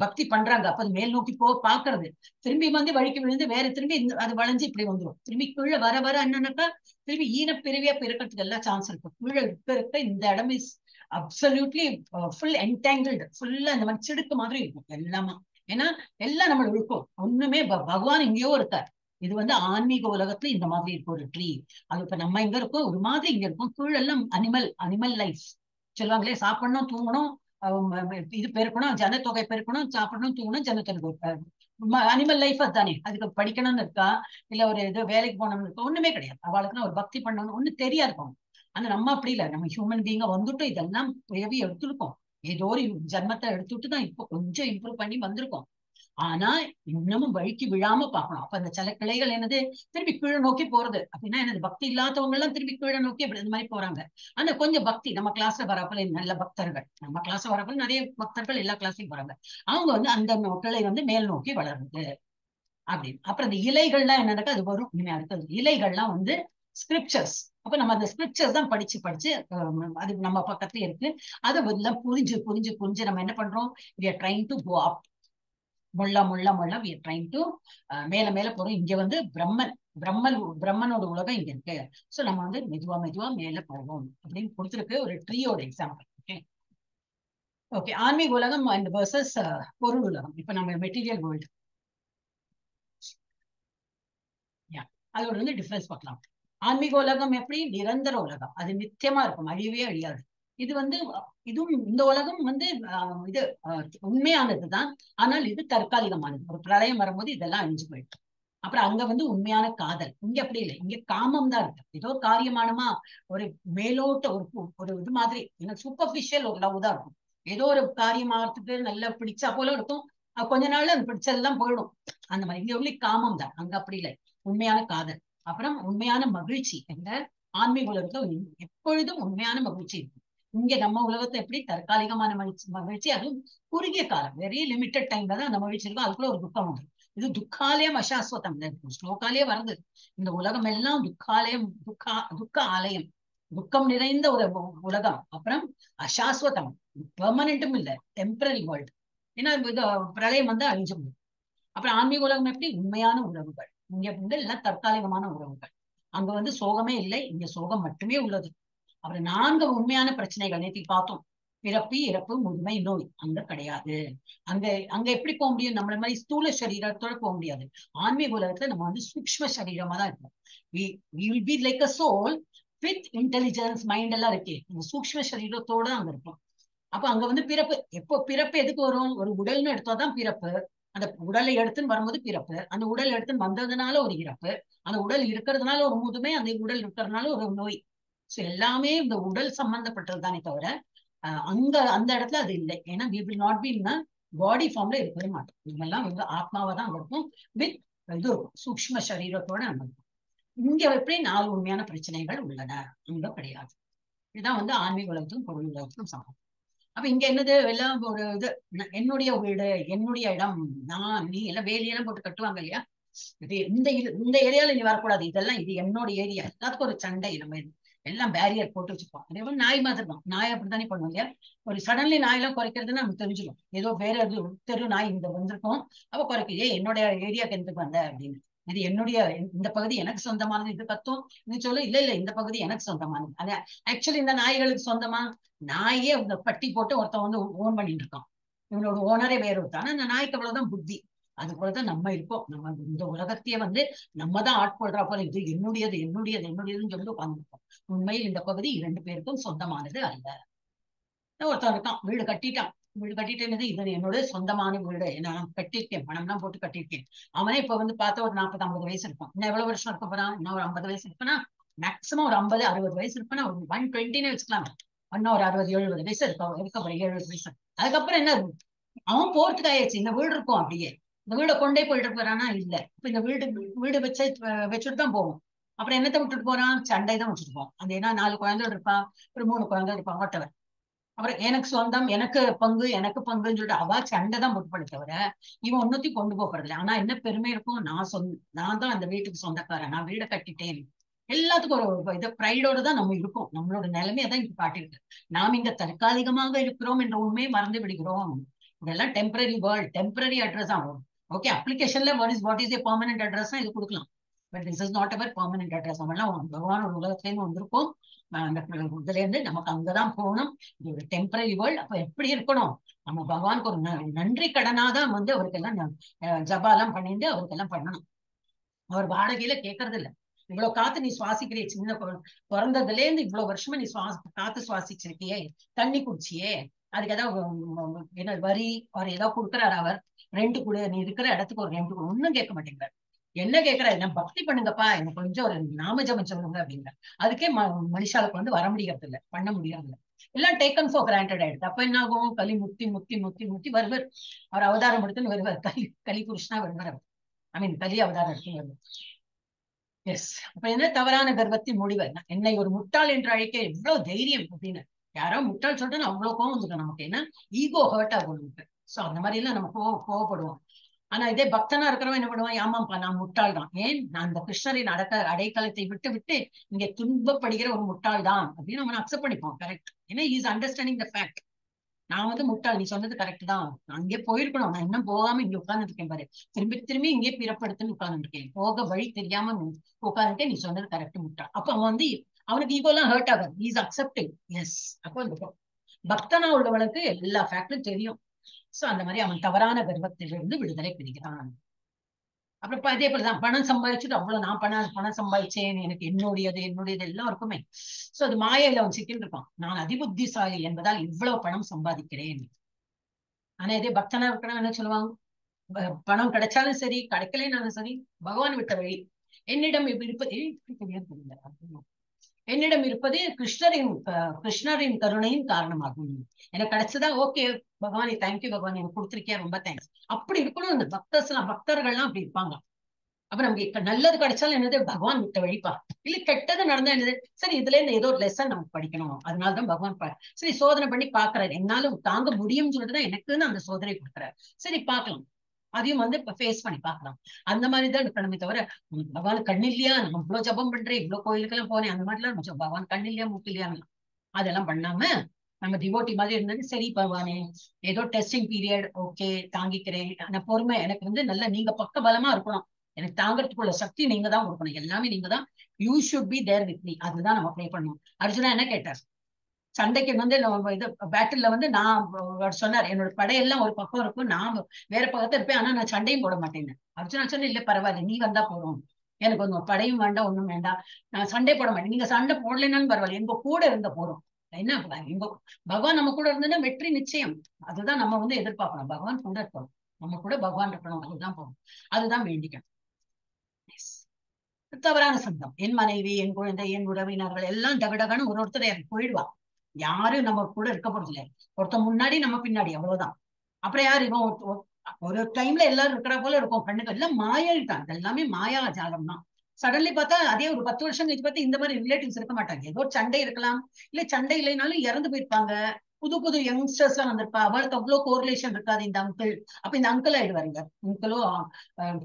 பக்தி பண்றாங்க. அப்ப அது மேல் நோக்கி பாக்குறது, திரும்பி வந்து வழிக்கு விழுந்து வேற திரும்பி அது வளைஞ்சு இப்படி வந்துடும். திரும்பி கீழே வர வர என்னன்னாக்கா திரும்பி ஈனப்பிரிவியா பிறக்கிறதுக்கு எல்லாம் சான்ஸ் இருக்கு. கீழே இருக்க இந்த இடம் இஸ் அப்சல்யூட்லி ஃபுல் என்டாங்கிள்டு, ஃபுல்லா இந்த மாதிரி சிடுக்கு மாதிரி இருக்கும் எல்லாமா. ஏன்னா எல்லாம் நம்ம இருக்கும், ஒண்ணுமே பகவான் எங்கேயோ இருக்கார். இது வந்து ஆன்மீக உலகத்துல இந்த மாதிரி இருக்கும் ஒரு ட்ரீ. அது இப்ப நம்ம எங்க இருக்கோம், ஒரு மாதிரி இங்க இருக்கும். கீழெல்லாம் அனிமல் லைஃப் சொல்லுவாங்களே, சாப்பிடணும், தூங்கணும், இது பெருக்கணும், ஜனத்தொகை பெருக்கணும், சாப்பிடணும், தூங்கணும், ஜனத்தொகை. அனிமல் லைஃப் அதுதானே. அதுக்கு படிக்கணும்னு இருக்கா, இல்ல ஒரு இது வேலைக்கு போகணும்னு இருக்கா, ஒண்ணுமே கிடையாது. அவளுக்குன்னா ஒரு பக்தி பண்ணணும் ஒண்ணு தெரியா இருக்கும். ஆனா நம்ம அப்படி இல்லை, நம்ம ஹியூமன் பீங்கா வந்துட்டு இதெல்லாம் பிறவி எடுத்துருக்கோம். ஏதோ ஒரு ஜன்மத்தை எடுத்துட்டு தான் இப்போ கொஞ்சம் இம்ப்ரூவ் பண்ணி வந்திருக்கோம். ஆனா இன்னமும் வழிக்கு விழாம பார்க்கணும். அப்ப அந்த சில கிளைகள் என்னது, திருப்பி கீழே நோக்கி போறது. அப்படின்னா என்னது, பக்தி இல்லாதவங்க எல்லாம் திருப்பி கீழே நோக்கி அப்படி இந்த மாதிரி போறாங்க. ஆனா கொஞ்சம் பக்தி நம்ம கிளாஸ்ல வரப்பல நல்ல பக்தர்கள், நம்ம கிளாஸ்ல வரப்பல நிறைய பக்தர்கள் எல்லா கிளாஸ்லயும் போறாங்க. அவங்க வந்து அந்த கிளை வந்து மேல் நோக்கி வளருது அப்படின்னு. அப்புறம் இந்த இலைகள்லாம் என்னன்னாக்கா அது வரும் இனிமே அடுத்தது. இலைகள்லாம் வந்து ஸ்கிரிப்சர்ஸ். அப்ப நம்ம அந்த ஸ்கிரிப்சர்ஸ் தான் படிச்சு அது நம்ம பக்கத்துல இருக்கு. அதை எல்லாம் புரிஞ்சு புரிஞ்சு புரிஞ்சு நம்ம என்ன பண்றோம், we are trying to go up. முள்ள we are trying to மேல மேல போறோம். இங்க வந்து பிரம்மனோட உலகம் இங்க இருக்கு. சோ நம்ம வந்து மெதுவா மெதுவா மேல போவோம் அப்படின்னு கொடுத்துருக்கு ஒரு ட்ரீயோட எக்ஸாம்பிள். ஓகே ஆன்மீக உலகம் அண்ட் வர்சஸ் பொருள் உலகம். இப்ப நம்ம மெட்டீரியல் வேர்ல்டு, அதோட வந்து டிஃபரன்ஸ் பார்க்கலாம். ஆன்மீக உலகம் எப்படி நிரந்தர உலகம், அது நித்தியமா இருக்கும், அழியவே அழியாது. இது வந்து இதுவும் இந்த உலகம் வந்து இது உண்மையானதுதான். ஆனால் இது தற்காலிகமானது. ஒரு பிரளயம் வரும்போது இதெல்லாம் அழிஞ்சு போயிட்டு, அப்புறம் அங்க வந்து உண்மையான காதல். இங்க அப்படி இல்லை, இங்க காமம் தான் இருக்கு. ஏதோ காரியமானமா ஒரு மேலோட்ட ஒரு இது மாதிரி, எனக்கு சூப்பர்ஃபிஷியல் ஒரு லவ் தான் இருக்கும். ஏதோ ஒரு காரியமாகறதுக்கு நல்லா பிடிச்சா போல இருக்கும், கொஞ்ச நாள்ல அது பிடிச்சதெல்லாம் போயிடும். அந்த மாதிரி இங்க உள்ள காமம் தான், அங்க அப்படி இல்லை, உண்மையான காதல். அப்புறம் உண்மையான மகிழ்ச்சி. எங்க ஆன்மீக உலகத்துல எப்பொழுதும் உண்மையான மகிழ்ச்சி இருக்கும். இங்க நம்ம உலகத்தை எப்படி தற்காலிகமான மகிழ்ச்சி, அதுவும் குறுகிய காலம், வெரி லிமிட்டட் டைம்ல தான் அந்த மகிழ்ச்சி இருக்கும். அதுக்குள்ள ஒரு துக்கம் உண்டு. இது துக்காலயம் அசாஸ்வதம், ஸ்லோகாலே வருது. இந்த உலகம் எல்லாம் துக்காலயம், துக்க ஆலயம், துக்கம் நிறைந்த ஒரு உலகம். அப்புறம் அசாஸ்வதம், பெர்மனன்ட்டும் இல்ல, டெம்பரரி வேர்ல்டு. ஏன்னா இது பிரளயம் வந்து அழிஞ்சு போகும். அப்புறம் ஆன்மீக உலகம் எப்படி? உண்மையான உறவுகள். இங்க வந்து எல்லாம் தற்காலிகமான உறவுகள். அங்க வந்து சோகமே இல்லை, இங்க சோகம் மட்டுமே உள்ளது. அப்புறம் 4 உண்மையான பிரச்சனைகள் நேற்று பார்த்தோம். பிறப்பு, இறப்பு, முதுமை, நோய் அங்க கிடையாது. அங்க அங்க எப்படி போக முடியும்? நம்மள மாதிரி ஸ்தூல சரீரத்தோட போக முடியாது. ஆன்மீக உலகத்துல நம்ம வந்து சூக்ஷ்ம சரீரமா தான் இருக்கும். we will be like a soul with intelligence, mind எல்லாம் இருக்கே, இந்த சூக்ஷ்ம சரீரத்தோட அங்க இருக்கும். அப்ப அங்க வந்து பிறப்பு, எப்போ பிறப்பு எதுக்கு வரும்? ஒரு உடல்னு எடுத்தாதான் பிறப்பு. அந்த உடலை எடுத்துன்னு வரும்போது பிறப்பு, அந்த உடல் எடுத்துன்னு வந்ததுனால ஒரு இறப்பு, அந்த உடல் இருக்கிறதுனால ஒரு முதுமை, அந்த உடல் இருக்கிறதுனால ஒரு நோய். சோ எல்லாமே இந்த உடல் சம்பந்தப்பட்டது தானே தவிர அங்க அந்த இடத்துல அது இல்லை. ஏன்னா we will not be in a பாடி ஃபார்ம்ல இருக்கவே மாட்டோம். நம்ம எல்லாம் வந்து ஆத்மாவா தான் இருக்கும், வித் இது சூக்ஷ்ம சரீரத்தோட நம்ம இருக்கும். இங்க எப்படி 4 உண்மையான பிரச்சனைகள் உள்ளன, அங்க கிடையாது. இதுதான் வந்து ஆன்மீக உலகத்துக்கும் பொருள் உலகத்துக்கும் சமம். அப்ப இங்க என்னது? எல்லாம் ஒரு இது, என்னுடைய வீடு, என்னுடைய இடம், நான், நீ எல்லாம் வேலியெல்லாம் போட்டு கட்டுவாங்க இல்லையா? இது இந்த ஏரியால நீ வரக்கூடாது, இதெல்லாம் இது என்னோட ஏரியா. எல்லாத்துக்கும் ஒரு சண்டை. நம்ம எல்லாம் பேரியர் போட்டு வச்சுப்போம். அதே மாதிரி நாய் மாதிரி தான். நாய் அப்படித்தானே பண்ணுவோம் இல்லையா? ஒரு சடன்லி நாயெல்லாம் குறைக்கிறதுன்னு நமக்கு தெரிஞ்சிடும். ஏதோ வேற தெரு நாய் இங்க வந்திருக்கும், அப்ப குறைக்க, என்னோட ஏரியாக்கு எதுக்கு வந்த அப்படின்னு. இது என்னுடைய, இந்த பகுதி எனக்கு சொந்தமானது, இது கத்தும். நீ சொல்ல, இல்ல இல்ல இந்த பகுதி எனக்கு சொந்தமானது. ஆனா ஆக்சுவலி இந்த நாய்களுக்கு சொந்தமா? நாயே இந்த பட்டி போட்டு ஒருத்தன் வந்து ஓன் பண்ணிட்டு இருக்கான், இவனோட ஓனரே வேற ஒருத்தான். ஆனா இந்த நாய்க்கு அவ்வளவுதான் புத்தி. அது போலதான் நம்ம இருப்போம். நம்ம இந்த உலகத்தையே வந்து நம்ம தான் ஆட்கொள்றா போல, இது என்னுடையது என்னுடையது என்னுடையதுன்னு சொல்லி உட்காந்துருப்போம். உண்மையில் இந்த பகுதி 2 பேருக்கும் சொந்தமானது அல்ல. ஒருத்தன் இருக்கான், வீடு கட்டிட்டான். வீடு கட்டிட்டேன்னு, இது என்னோட சொந்தமான வீடு, நான் கட்டியிருக்கேன், பணம்லாம் போட்டு கட்டியிருக்கேன். அவனே இப்ப வந்து பார்த்தா ஒரு 40-50 வயசு இருக்கும். இன்னும் எவ்வளவு வருஷம் இருக்க போறான்? இன்னும் ஒரு 50 வயசு இருப்பேனா, மேக்சிமம் ஒரு 50-60 வயசு இருப்பேனா, ஒரு 120 வச்சுக்கலாம். இன்னும் ஒரு 60-70 வயசு இருக்க போற, 70 வயசு. அதுக்கப்புறம் என்ன? அவன் போறதுக்கு ஆயிடுச்சு. இந்த வீடு இருக்கும் அப்படியே. இந்த வீடை கொண்டே போயிட்டு போறானா? இல்ல. இப்ப இந்த வீடு வச்சுட்டு தான் போவோம். அப்புறம் என்னத்தை விட்டுட்டு போறான்? சண்டை தான் விட்டுட்டு போவோம். அந்த ஏன்னா 4 குழந்தைகள் இருப்பான், ஒரு 3 குழந்தை இருப்பான், whatever. அப்புறம் எனக்கு சொந்தம், எனக்கு பங்குன்னு சொல்லிட்டு அவ சண்டை தான் போட்டு தவிர இவன் ஒன்னத்தையும் கொண்டு போறதில்லை. ஆனா என்ன பெருமை இருக்கும்? நான் தான் அந்த வீட்டுக்கு சொந்தக்காரன், நான் வீடை கட்டிட்டேன். எல்லாத்துக்கும் ஒரு இது ப்ரைடோட தான் நம்ம இருக்கோம். நம்மளோட நிலைமையை தான் இங்க காட்டியிருக்கு. நாம் இங்க தற்காலிகமாக இருக்கிறோம் என்ற உண்மையை மறந்து விடுகிறோம். இதெல்லாம் டெம்பரரி வேர்ல்ட், டெம்பரரி அட்ரஸ் ஆகும். ஓகே, அப்ளிகேஷன்ல what is a permanent address இது கொடுக்கலாம். But this is not our permanent address. நம்ம எல்லாம் பகவான் ஒரு உலகத்துல இருந்து வந்திருக்கோம். அந்த இதுல இருந்து நமக்கு அங்கதான் போகணும். இது ஒரு டெம்பரரி வேர்ல்ட். அப்ப எப்படி இருக்கணும்? நம்ம பகவானுக்கு ஒரு நன்றி கடனாதான் வந்து அவருக்கெல்லாம் ஜபாலாம் பண்ணிட்டு அவருக்கெல்லாம் பண்ணணும். அவர் வாடகையில கேட்கறது இல்ல. இவ்வளவு காத்து நீ சுவாசிக்கிறிய, சின்ன பிறந்ததுல இருந்து இவ்வளவு வருஷமா நீ காத்து சுவாசிச்சிருக்கியே, தண்ணி குடிச்சியே, அதுக்கு ஏதாவது என்ன வரி அவர் ஏதாவது கொடுக்குறாரு? அவர் ரெண்டு கூட, நீ இருக்கிற இடத்துக்கு ஒரு 2 ஒண்ணும் கேட்க மாட்டேங்கிறார். என்ன கேட்கிறாரு? என்ன பக்தி பண்ணுங்கப்பா, எனக்கு கொஞ்சம் ஒரு நாம ஜபம் சொல்லுங்க அப்படிங்கிற. அதுக்கே மனுஷாளுக்கு வந்து வர முடியறது இல்லை, பண்ண முடியாது இல்லை. எல்லாம் டேக்கன் ஃபார் கிராண்டட் ஆயிடுது. அப்ப என்ன ஆகும்? கலி முத்தி முத்தி முத்தி முத்தி வருவர். அவர் அவதாரம் எடுத்துன்னு வருவார், கலி புருஷனா வருவார். ஐ மீன் கலி அவதாரம் எடுத்து வருவார். எஸ். அப்ப என்ன? தவறான கர்வத்தின் முடிவு. என்னை ஒரு முட்டாள் என்று அழைக்க எவ்வளவு தைரியம் அப்படின்னு. யாரோ முட்டாள் சொல்லிட்டு அவ்வளவு கோவம் வந்துடும் நமக்கு. ஏன்னா ஈகோ ஹர்ட் ஆகும் நமக்கு. சோ அந்த மாதிரி எல்லாம் நம்ம கோவப்படுவோம். ஆனா இதே பக்தனா இருக்கிறவன் என்ன பண்ணுவான்? ஆமாப்பா நான் முட்டாள் தான். ஏன்? நான் அந்த கிருஷ்ணரின் அடைக்கலத்தை விட்டு விட்டு இங்க துன்பப்படுகிற ஒரு முட்டாள் தான் அப்படின்னு நம்ம அக்செப்ட் பண்ணிப்போம். கரெக்ட். ஏன்னா இஸ் அண்டர்ஸ்டாண்டிங் த ஃபேக்ட். நான் வந்து முட்டாள், நீ சொன்னது கரெக்ட் தான், நான் அங்கே போயிருக்கணும், நான் இன்னும் போகாம இங்க உட்கார்ந்து இருக்கேன் பாரு, திரும்பி இங்கே பிறப்படுத்துன்னு உட்கார்ந்து இருக்கேன், போக வழி தெரியாம உட்கார்ந்துட்டேன், நீ சொன்னது கரெக்ட், முட்டாள். அப்ப அவன் வந்து அவனுக்கு ஈகோலாம் ஹர்ட் ஆகாது. Is accepting. எஸ். அப்போ பக்தனா உள்ளவனுக்கு எல்லா ஃபேக்டும் தெரியும். சோ அந்த மாதிரி அவன் தவறான கர்வத்திலிருந்து விடுதலை பெறுகிறான். அப்புறம் அதே போலதான் பணம் சம்பாதிச்சுட்டு அவ்வளவு நான் பணம் சம்பாதிச்சேன், எனக்கு என்னுடையது எல்லாம் இருக்குமே. சோ அது மாயையில அவன் சிக்கின்னு இருப்பான். நான் அதிபுத்திசாலி என்பதால் இவ்வளவு பணம் சம்பாதிக்கிறேன். ஆனா இதே பக்தனா இருக்கிறவன் என்ன சொல்லுவாங்க? பணம் கிடைச்சாலும் சரி, கிடைக்கலனாலும் சரி, பகவான் விட்ட வழி. என்னிடம் இருப்பது கிருஷ்ணரின் கருணையின் காரணமாகும். எனக்கு கிடைச்சதா? ஓகே பகவானே, தேங்க்யூ பகவான், எனக்கு கொடுத்திருக்கியா, ரொம்ப தேங்க்ஸ். அப்படி இருக்கணும். இந்த பக்தர்கள்லாம் அப்படி இருப்பாங்க. அப்ப நமக்கு நல்லது கிடைச்சாலும் என்னது பகவான் விட்ட வழிப்பா, இல்ல கெட்டது நடந்தா என்னது சரி இதுல இருந்து ஏதோ ஒரு லெசன் நமக்கு படிக்கணும், அதனாலதான் பகவான் சரி சோதனை பண்ணி பாக்குறாரு, என்னால தாங்க முடியும்னு சொல்லிட்டுதான் எனக்குன்னு அந்த சோதனை கொடுக்குறாரு. சரி பாக்கலாம், அதையும் வந்து இப்ப ஃபேஸ் பண்ணி பாக்கலாம். அந்த மாதிரிதான் இருக்கணுமே தவிர பகவான் கண்ணு இல்லையா, நம்ம இவ்வளவு ஜபம் பண்றேன், இவ்வளவு கோயிலுக்கு எல்லாம் போனேன், அந்த மாதிரிலாம் நம்ம பகவான் கண்ணு இல்லையா மூக்கு இல்லையான்னு அதெல்லாம் பண்ணாம நம்ம டிவோட்டி மாதிரி இருந்தது. சரி பகவானே ஏதோ டெஸ்டிங் பீரியட், ஓகே தாங்கிக்கிறேன், ஆனா பொறுமை எனக்கு வந்து நல்ல நீங்க பக்க பலமா இருக்கணும், எனக்கு தாங்கறதுக்குள்ள சக்தி நீங்க தான் கொடுக்கணும், எல்லாமே நீங்க தான், you should be there with me. அதுதான் நம்ம ப்ரே பண்ணணும். அர்ஜுனா என்ன கேட்டார், சண்டைக்கு வந்து இது பேட்டில்ல வந்து நான் சொன்னார் என்னோட படையெல்லாம் ஒரு பக்கம் இருக்கும், நான் வேற பக்கத்துல இருப்பேன், ஆனா நான் சண்டையும் போட மாட்டேன்னு. அர்ஜுனா சொன்ன இல்ல பரவாயில்ல நீ வந்தா போறோம், எனக்கு ஒன்றும் படையும் வேண்டாம் ஒண்ணும் வேண்டாம், நான் சண்டை போட மாட்டேன், நீங்க சண்டை போடலைன்னாலும் பரவாயில்ல எங்க கூட இருந்த போறோம். என்ன எங்க பகவான் நம்ம கூட இருந்ததுன்னா வெற்றி நிச்சயம். அதுதான் நம்ம வந்து எதிர்பார்க்கணும், பகவான் கூட இருக்கணும், நம்ம கூட பகவான் இருக்கணும், அதுதான் போகணும், அதுதான் வேண்டிக்கணும். தவறான சந்தம், என் மனைவி என் குழந்தை என் உறவினர்கள் எல்லாம் டகடகான்னு ஒருத்தர் போயிடுவா, யாரும் நம்ம கூட இருக்க போறது இல்லை, ஒருத்தர் முன்னாடி நம்ம பின்னாடி அவ்வளவுதான். அப்புறம் யாரு இவன் ஒரு டைம்ல எல்லாரும் இருக்கிற போல இருக்கும், கண்ணுக்கு எல்லாம் மாயாயிட்டான், எல்லாமே மாயா ஜாலம் தான். சடன்லி பார்த்தா அதே ஒரு 10 வருஷம் கழிச்சு பார்த்தா இந்த மாதிரி ரிலேட்டிவ்ஸ் இருக்க மாட்டாங்க, ஏதோ சண்டை இருக்கலாம், இல்ல சண்டை இல்லைனாலும் இறந்து போயிருப்பாங்க, புது புது யங்ஸ்டர்ஸ் எல்லாம் வந்திருப்பா, அவளுக்கு அவ்வளவு கோரிலேஷன் இருக்காது இந்த அங்கிள், அப்ப இந்த அங்கிள் ஆயிடுவாருங்க, அங்கிளோ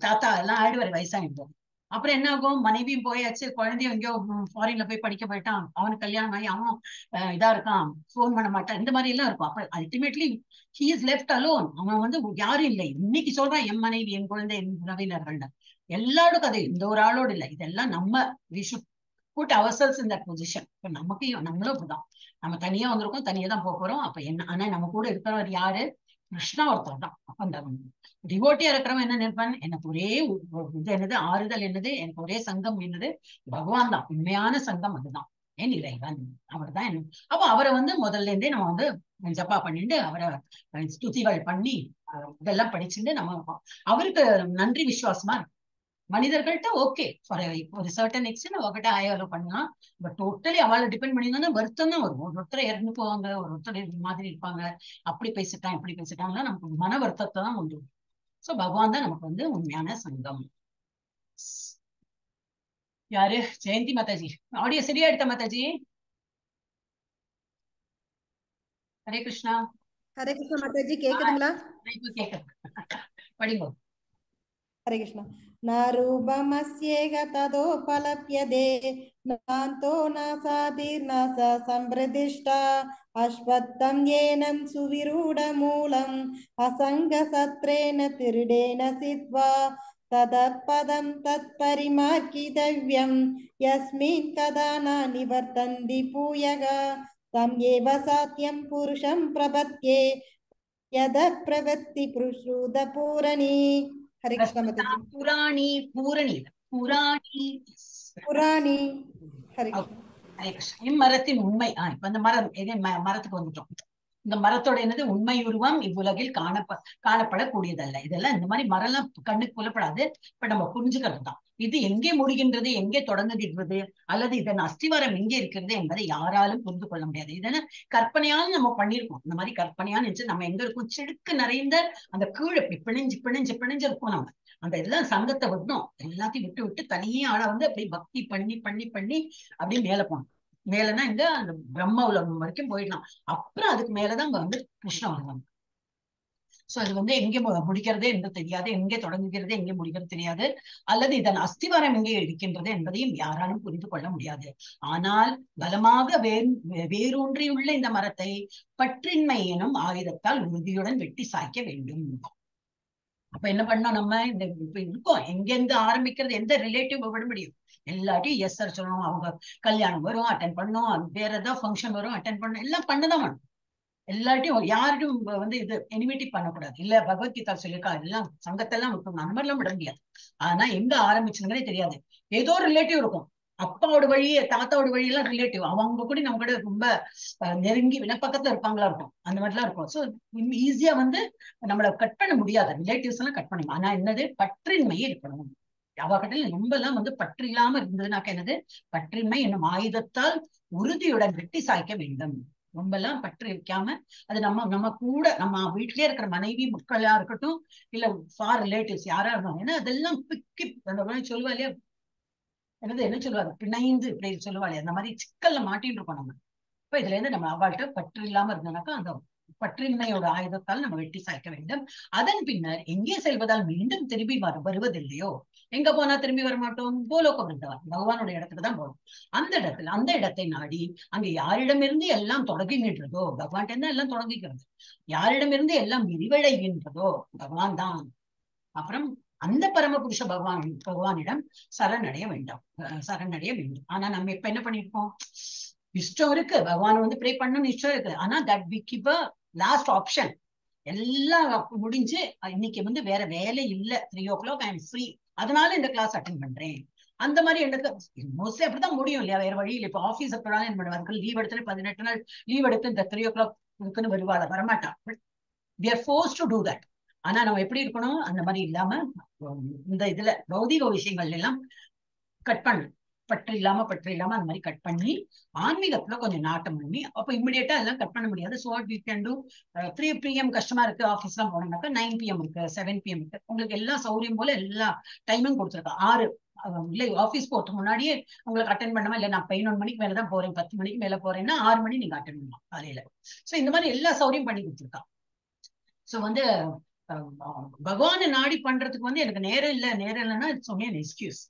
தாத்தா எல்லாம் ஆயிடுவாரு வயசாயிடுவாரு. அப்புறம் என்ன ஆகும், மனைவியும் போயாச்சு, குழந்தையும் எங்கேயோ ஃபாரின்ல போய் படிக்க போயிட்டான், அவனுக்கு கல்யாணம் ஆகி அவன் இதா இருக்கான், போன் பண்ண மாட்டான், இந்த மாதிரி எல்லாம் இருக்கும். அப்ப ultimately he is left alone, அவன் வந்து யாரும் இல்லை. இன்னைக்கு சொல்றான் என் மனைவி என் குழந்தை என் உறவினர்கள், எல்லாரோட கதை, இந்த ஒரு ஆளோடு இல்லை, இதெல்லாம் நம்ம we should put ourselves in that position. இப்ப நமக்கு நம்மளும் அப்படிதான், நம்ம தனியா வந்திருக்கோம், தனியா தான் போக போறோம். அப்ப என்ன, ஆனா நம்ம கூட இருக்கிறவர் யாரு, கிருஷ்ணா ஒருத்தர் தான். அப்ப அந்த டிவோட்டியா இருக்கிறவன் என்ன நினைப்பான், எனக்கு ஒரே இது என்னது ஆறுதல் என்னது, எனக்கு ஒரே சங்கம் என்னது பகவான் தான், உண்மையான சங்கம் அதுதான், என் இறைவன் அவர் தான். அப்ப அவரை வந்து முதல்ல இருந்தே நம்ம வந்து ஜப்பா பண்ணிட்டு அவரை ஸ்துதிகள் பண்ணி இதெல்லாம் படிச்சுட்டு நம்ம அவருக்கு நன்றி விசுவாசமா இருக்கும். மனிதர்கள்ட்ட ஓகே ஒரு சர்டன் எக்ஸ்டென்ட் அவகிட்ட ஆயாலோ பண்ணலாம், பட் டோட்டலி அவளை டிபெண்ட் பண்ணியிருந்தோம்னா வருத்தம் தான் வரும். ஒருத்தரை இறந்து போவாங்க, ஒருத்தர் இது மாதிரி இருப்பாங்க, அப்படி பேசிட்டான் இப்படி பேசிட்டாங்கன்னா நமக்கு மன வருத்தத்தை தான் உண்டு. சோ பகவான் தான் நமக்கு வந்து உண்மையான சங்கம். யாரு, ஜெயந்தி மாதாஜி ஆடியோ சரியா எடுத்த மாதாஜி? ஹரே கிருஷ்ணா. ஹரே கிருஷ்ணா மாதாஜி, கேக்குதுங்களா? கேக்குது, படிங்கோ. ஹரே கிருஷ்ணா. நரூபமஸ்யேக ததோபலப்யதே நாந்தோ நாசாதிர்நாச சம்பிரதிஷ்டா அஸ்வத்தம் ஏனம் சுவிரூடமூலம் அசங்கசத்ரேன திருடேன சித்வா ததப்பதம் தத்பரிமார்க்கிதவ்யம் யஸ்மின் கதா ந நிவர்த்தந்தி பூயக தம் ஏவ சாத்யம் புருஷம் பிரபத்யே யத பிரவத்தி புருஷூத பூரணி. ஹரே கிருஷ்ணா மாதாஜி. புராணி பூரணி புராணி புராணி. ஹரே கிருஷ்ணா. ஹரே கிருஷ்ணா. இம்மரத்தின் உண்மை இப்ப இந்த மரம் மரத்துக்கு வந்துட்டோம். இந்த மரத்தோட என்னது உண்மை உருவம் இவ்வுலகில் காணப்படக்கூடியதல்ல. இதெல்லாம் இந்த மாதிரி மரம் எல்லாம் கண்ணுக்கு புலப்படாது. இப்ப நம்ம புரிஞ்சுக்கிறது தான் இது எங்கே முடிகின்றது எங்கே தொடங்குகின்றது அல்லது இதன் அஸ்திவாரம் எங்கே இருக்கிறது என்பதை யாராலும் புரிந்து கொள்ள முடியாது. இதென்ன கற்பனையாலும் நம்ம பண்ணிருக்கோம். இந்த மாதிரி கற்பனையா நினைச்சு நம்ம எங்க இருக்கும், செடுக்கு நிறைந்த அந்த கீழே இப்படி பிணைஞ்சு பிணைஞ்சு பிணைஞ்சு இருக்கும். நம்ம அந்த இதெல்லாம் சங்கத்தை விடணும், எல்லாத்தையும் விட்டு விட்டு தனியே ஆள வந்து அப்படி பக்தி பண்ணி பண்ணி பண்ணி அப்படியே மேல போகணும். மேலனா இங்க அந்த பிரம்ம உலகம் வரைக்கும் போயிடலாம். அப்புறம் அதுக்கு மேலதான் வந்து கிருஷ்ண உலகம். சோ அது வந்து எங்கே முடிக்கிறதே என்று தெரியாது, எங்கே தொடங்குகிறது எங்கே முடிக்கிறது தெரியாது, அல்லது இதன் அஸ்திவாரம் எங்கே இருக்கின்றது என்பதையும் யாராலும் புரிந்து கொள்ள முடியாது. ஆனால் பலமாக வேரூன்றியுள்ள இந்த மரத்தை பற்றின்மை எனும் ஆயுதத்தால் உறுதியுடன் வெட்டி சாய்க்க வேண்டும். அப்ப என்ன பண்ணோம், நம்ம இந்த இப்ப இருக்கோம் எங்கெந்து ஆரம்பிக்கிறது, எந்த ரிலேட்டிவ் விட முடியும், எல்லாத்தையும் எஸ் சார் சொல்லணும், அவங்க கல்யாணம் வரும் அட்டென்ட் பண்ணணும், வேற ஏதாவது ஃபங்க்ஷன் வரும் அட்டென்ட் பண்ணணும், எல்லாம் பண்ணதான் வேணும். எல்லார்ட்டையும் யார்ட்டும் வந்து இது எனிமிட்டி பண்ணக்கூடாது. இல்ல பகவத்கீதா சொல்லியிருக்கா எல்லாம் சங்கத்தெல்லாம் விட்டோம், அந்த மாதிரிலாம் விட முடியாது. ஆனா எங்க ஆரம்பிச்சுங்கிறதே தெரியாது. ஏதோ ரிலேட்டிவ் இருக்கும், அப்பாவோட வழி தாத்தாவோட வழியெல்லாம் ரிலேட்டிவ், அவங்க கூட நம்ம கூட ரொம்ப நெருங்கி பக்கத்துல இருப்பாங்களா இருக்கும், அந்த மாதிரிலாம் இருக்கும். சோ ஈஸியா வந்து நம்மள கட் பண்ண முடியாது, ரிலேட்டிவ்ஸ் எல்லாம் கட் பண்ணணும். ஆனா என்னது, பற்றின்மையே இருக்கணும். அவகிட்ட ரொம்ப எல்லாம் வந்து பற்று இல்லாம இருந்ததுனாக்க என்னது, பற்றின்மை என்னும் ஆயுதத்தால் உறுதியுடன் வெட்டி சாய்க்க வேண்டும். ரொம்ப எல்லாம் பற்று வைக்காம அது நம்ம கூட நம்ம வீட்டிலேயே இருக்கிற மனைவி மக்களா இருக்கட்டும், இல்ல ஃபார் ரிலேட்டிவ்ஸ் யாரா இருந்தாலும், ஏன்னா அதெல்லாம் பிக்கி அந்த மாதிரி சொல்லுவா இல்லையா, என்ன சொல்லுவாரு, பிணைந்து இப்படி சொல்லுவாள், அந்த மாதிரி சிக்கல்ல மாட்டின்னு இருக்கோம் நம்ம. இப்ப இதுல இருந்து நம்ம அவள்கிட்ட பற்று இல்லாம இருந்தோம்னாக்கா அந்த பற்றின்மையோட ஆயுதத்தால் நம்ம வெட்டி சாய்க்க வேண்டும். அதன் பின்னர் எங்கே செல்வதால் மீண்டும் திரும்பி வருவதில்லையோ, எங்க போனா திரும்பி வரமாட்டோம், பூலோக பிருந்தவன் பகவானுடைய இடத்துக்கு தான் போறோம். அந்த இடத்தை நாடி அங்க யாரிடமிருந்து எல்லாம் தொடங்குகின்றதோ, பகவான் தான் எல்லாம் தொடங்குகிறது, யாரிடமிருந்து எல்லாம் விரிவடைகின்றதோ பகவான் தான். அப்புறம் அந்த பரமபுருஷ பகவானிடம் சரணடைய வேண்டும். ஆனா நம்ம இப்ப என்ன பண்ணிருக்கோம், இஷ்டம் இருக்கு பகவான் வந்து ப்ரே பண்ணணும்னு இஷ்டம் இருக்கு, ஆனா that we keep a last option. எல்லாம் முடிஞ்சு இன்னைக்கு வந்து வேற வேலை இல்ல, 3 o'clock ஐ எம் ஃப்ரீ, அதனால இந்த கிளாஸ் அட்டென்ட் பண்றேன். அந்த மாதிரி எனக்கு மோஸ்ட்லி அப்படிதான் முடியும் இல்லையா, வேற வழி இல்லை. இப்ப ஆபீஸ் அப்படினாலும் என்ன பண்ணுவார்கள், லீவ் எடுத்து 18 நாள் லீவ் எடுத்து இந்த 3 o'clock இருக்குன்னு வருவாள், வரமாட்டான். we are forced to do that. ஆனா நம்ம எப்படி இருக்கணும், அந்த மாதிரி இல்லாம இந்த இதுல பௌதிக விஷயங்கள்ல எல்லாம் கட் பண்ணணும், பற்று இல்லாம அந்த மாதிரி கட் பண்ணி ஆன்மீகத்துல கொஞ்சம் நாட்டம் பண்ணி, அப்ப இமிடியேட்டா அதெல்லாம் கட் பண்ண முடியாது. So what we can do, 3 PM கஷ்டமா இருக்கு ஆஃபீஸ் எல்லாம் போனோம்னாக்கா 9 PM இருக்கு, 7 PM இருக்கு, உங்களுக்கு எல்லா சௌகரியம் போல எல்லா டைமும் கொடுத்துருக்கேன். 6 இல்லை ஆஃபீஸ் போறதுக்கு முன்னாடியே உங்களுக்கு அட்டென்ட் பண்ணாம, இல்லை நான் 11 மணிக்கு மேலதான் போறேன், 10 மணிக்கு மேல போறேன்னா 6 மணி நீங்க அட்டென்ட் பண்ணலாம் காலையில. ஸோ இந்த மாதிரி எல்லா சௌகரியம் பண்ணி கொடுத்துருக்கான். சோ வந்து பகவானை நாடி பண்றதுக்கு வந்து எனக்கு நேரம் இல்லைன்னா சொன்னேன் எக்ஸ்கியூஸ்.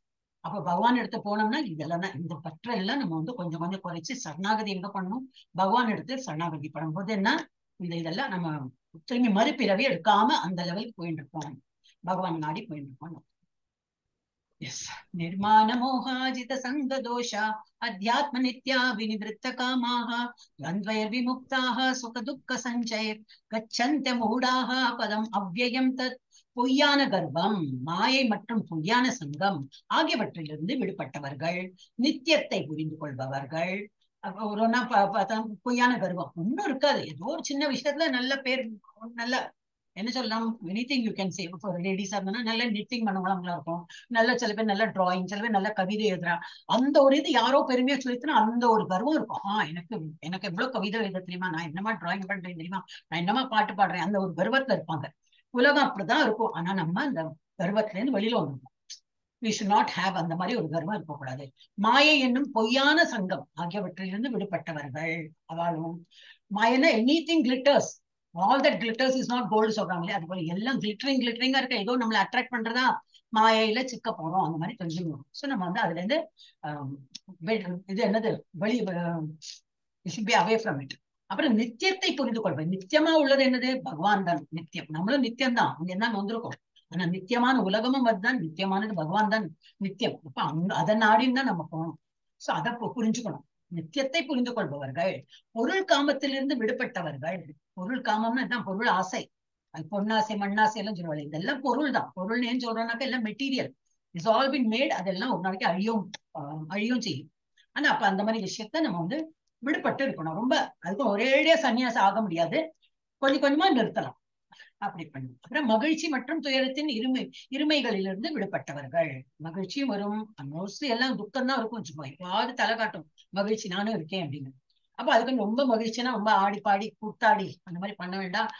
அப்ப பகவான் எடுத்து போனோம்னா இதெல்லாம் தான், இந்த பற்றெல்லாம் நம்ம வந்து கொஞ்சம் கொஞ்சம் குறைச்சு சரணாகதி எங்க பண்ணணும், பகவான் எடுத்து சரணாகதி பண்ணும்போது என்ன, இதெல்லாம் நம்ம திரும்பி மறுபிறவி எடுக்காம அந்த லெவலுக்கு போயிட்டு இருப்போம், பகவான் நாடி போயிட்டு இருப்போம். எஸ், நிர்மாண மோகாஜித சங்க தோஷா அத்தியாத்ம நித்யா வினிவிருத்த காமாக துவந்த்வயர் விமுக்தாக சுக துக்க சஞ்சயர் கச்சந்த மூடாக பதம் அவ்யயம் தத். பொய்யான கர்வம், மாயை மற்றும் பொய்யான சங்கம் ஆகியவற்றிலிருந்து விடுபட்டவர்கள், நித்தியத்தை புரிந்து கொள்பவர்கள். பொய்யான கர்வம் ஒன்னும் இருக்காது, ஏதோ ஒரு சின்ன விஷயத்துல நல்ல பேர், நல்ல என்ன சொல்லலாம், anything you can say. For லேடிஸா இருந்தா நல்ல நிட்டிங் பண்ணவங்களா இருக்கும், நல்ல சில பேர் நல்ல டிராயிங், சில பேர் நல்ல கவிதை எழுதுறா, அந்த ஒரு இது யாரோ பெருமையா சொல்லிட்டுனா அந்த ஒரு கர்வம் இருக்கும். எனக்கு எவ்வளவு கவிதை எழுத தெரியுமா, நான் என்னமா டிராயிங் பண்றேன் தெரியுமா, நான் என்னமா பாட்டு பாடுறேன், அந்த ஒரு கர்வத்துல இருப்பாங்க. உலகம் அப்படிதான் இருக்கும். ஆனா நம்ம அந்த கர்வத்துல இருந்து வெளியில வந்துருக்கோம். we should not have அந்த மாதிரி ஒரு கர்வம் இருக்கக்கூடாது. மாயை என்னும் பொய்யான சங்கம் ஆகியவற்றிலிருந்து விடுபட்டவர்கள் அவளும். மாயனா anything glitters, all that glitters is not gold சொல்றாங்களே, அது போல எல்லாம் கிளிட்டரிங்கா இருக்க ஏதோ நம்மளை அட்ராக்ட் பண்றதா மாயையில சிக்க போறோம், அந்த மாதிரி தெரிஞ்சுக்கணும். சோ நம்ம வந்து அதுல இருந்து இது என்னது வெளி should be away from it. அப்புறம் நித்தியத்தை புரிந்து கொள்வது, நித்தியமா உள்ளது என்னது, பகவான் தான் நித்தியம், நம்மளும் நித்தியம் தான், அங்க என்ன வந்திருக்கோம். ஆனா நித்தியமான உலகமும் அதுதான், நித்தியமானது பகவான் தான் நித்தியம். அப்ப அதை நாடின்னு தான் நம்ம போகணும். சோ அதை புரிஞ்சுக்கணும். நித்தியத்தை புரிந்து கொள்பவர்கள், பொருள் காமத்திலிருந்து விடுபட்டவர்கள். பொருள் காமம்னா இதுதான், பொருள் ஆசை, அது பொன்னாசை மண்ணாசை எல்லாம் சொல்லுவாங்க, இதெல்லாம் பொருள் தான். பொருள் ஏன்னு சொல்றோம்னாக்கா எல்லாம் material, it's all bin mat, அதெல்லாம் ஒரு நாளைக்கு அழியும் செய்யும். ஆனா அப்ப அந்த மாதிரி விஷயத்த நம்ம வந்து விடுபட்டு இருக்கணும். ரொம்ப அதுக்கும் ஒரேடியா சன்னியாசம் ஆக முடியாது, கொஞ்சம் கொஞ்சமா நிறுத்தலாம், அப்படி பண்ணு. அப்புறம் மகிழ்ச்சி மற்றும் துயரத்தின் இருமைகளிலிருந்து விடுபட்டவர்கள். மகிழ்ச்சியும் வரும், மோஸ்ட்லி எல்லாம் துக்கம் தான் இருக்கும் வச்சுக்கோ, எப்பாவது தலை காட்டும் மகிழ்ச்சி நானும் இருக்கேன் அப்படின்னு. அப்ப அதுக்கு ரொம்ப மகிழ்ச்சினா ரொம்ப ஆடி பாடி கூத்தாடி அந்த மாதிரி பண்ண வேண்டாம்.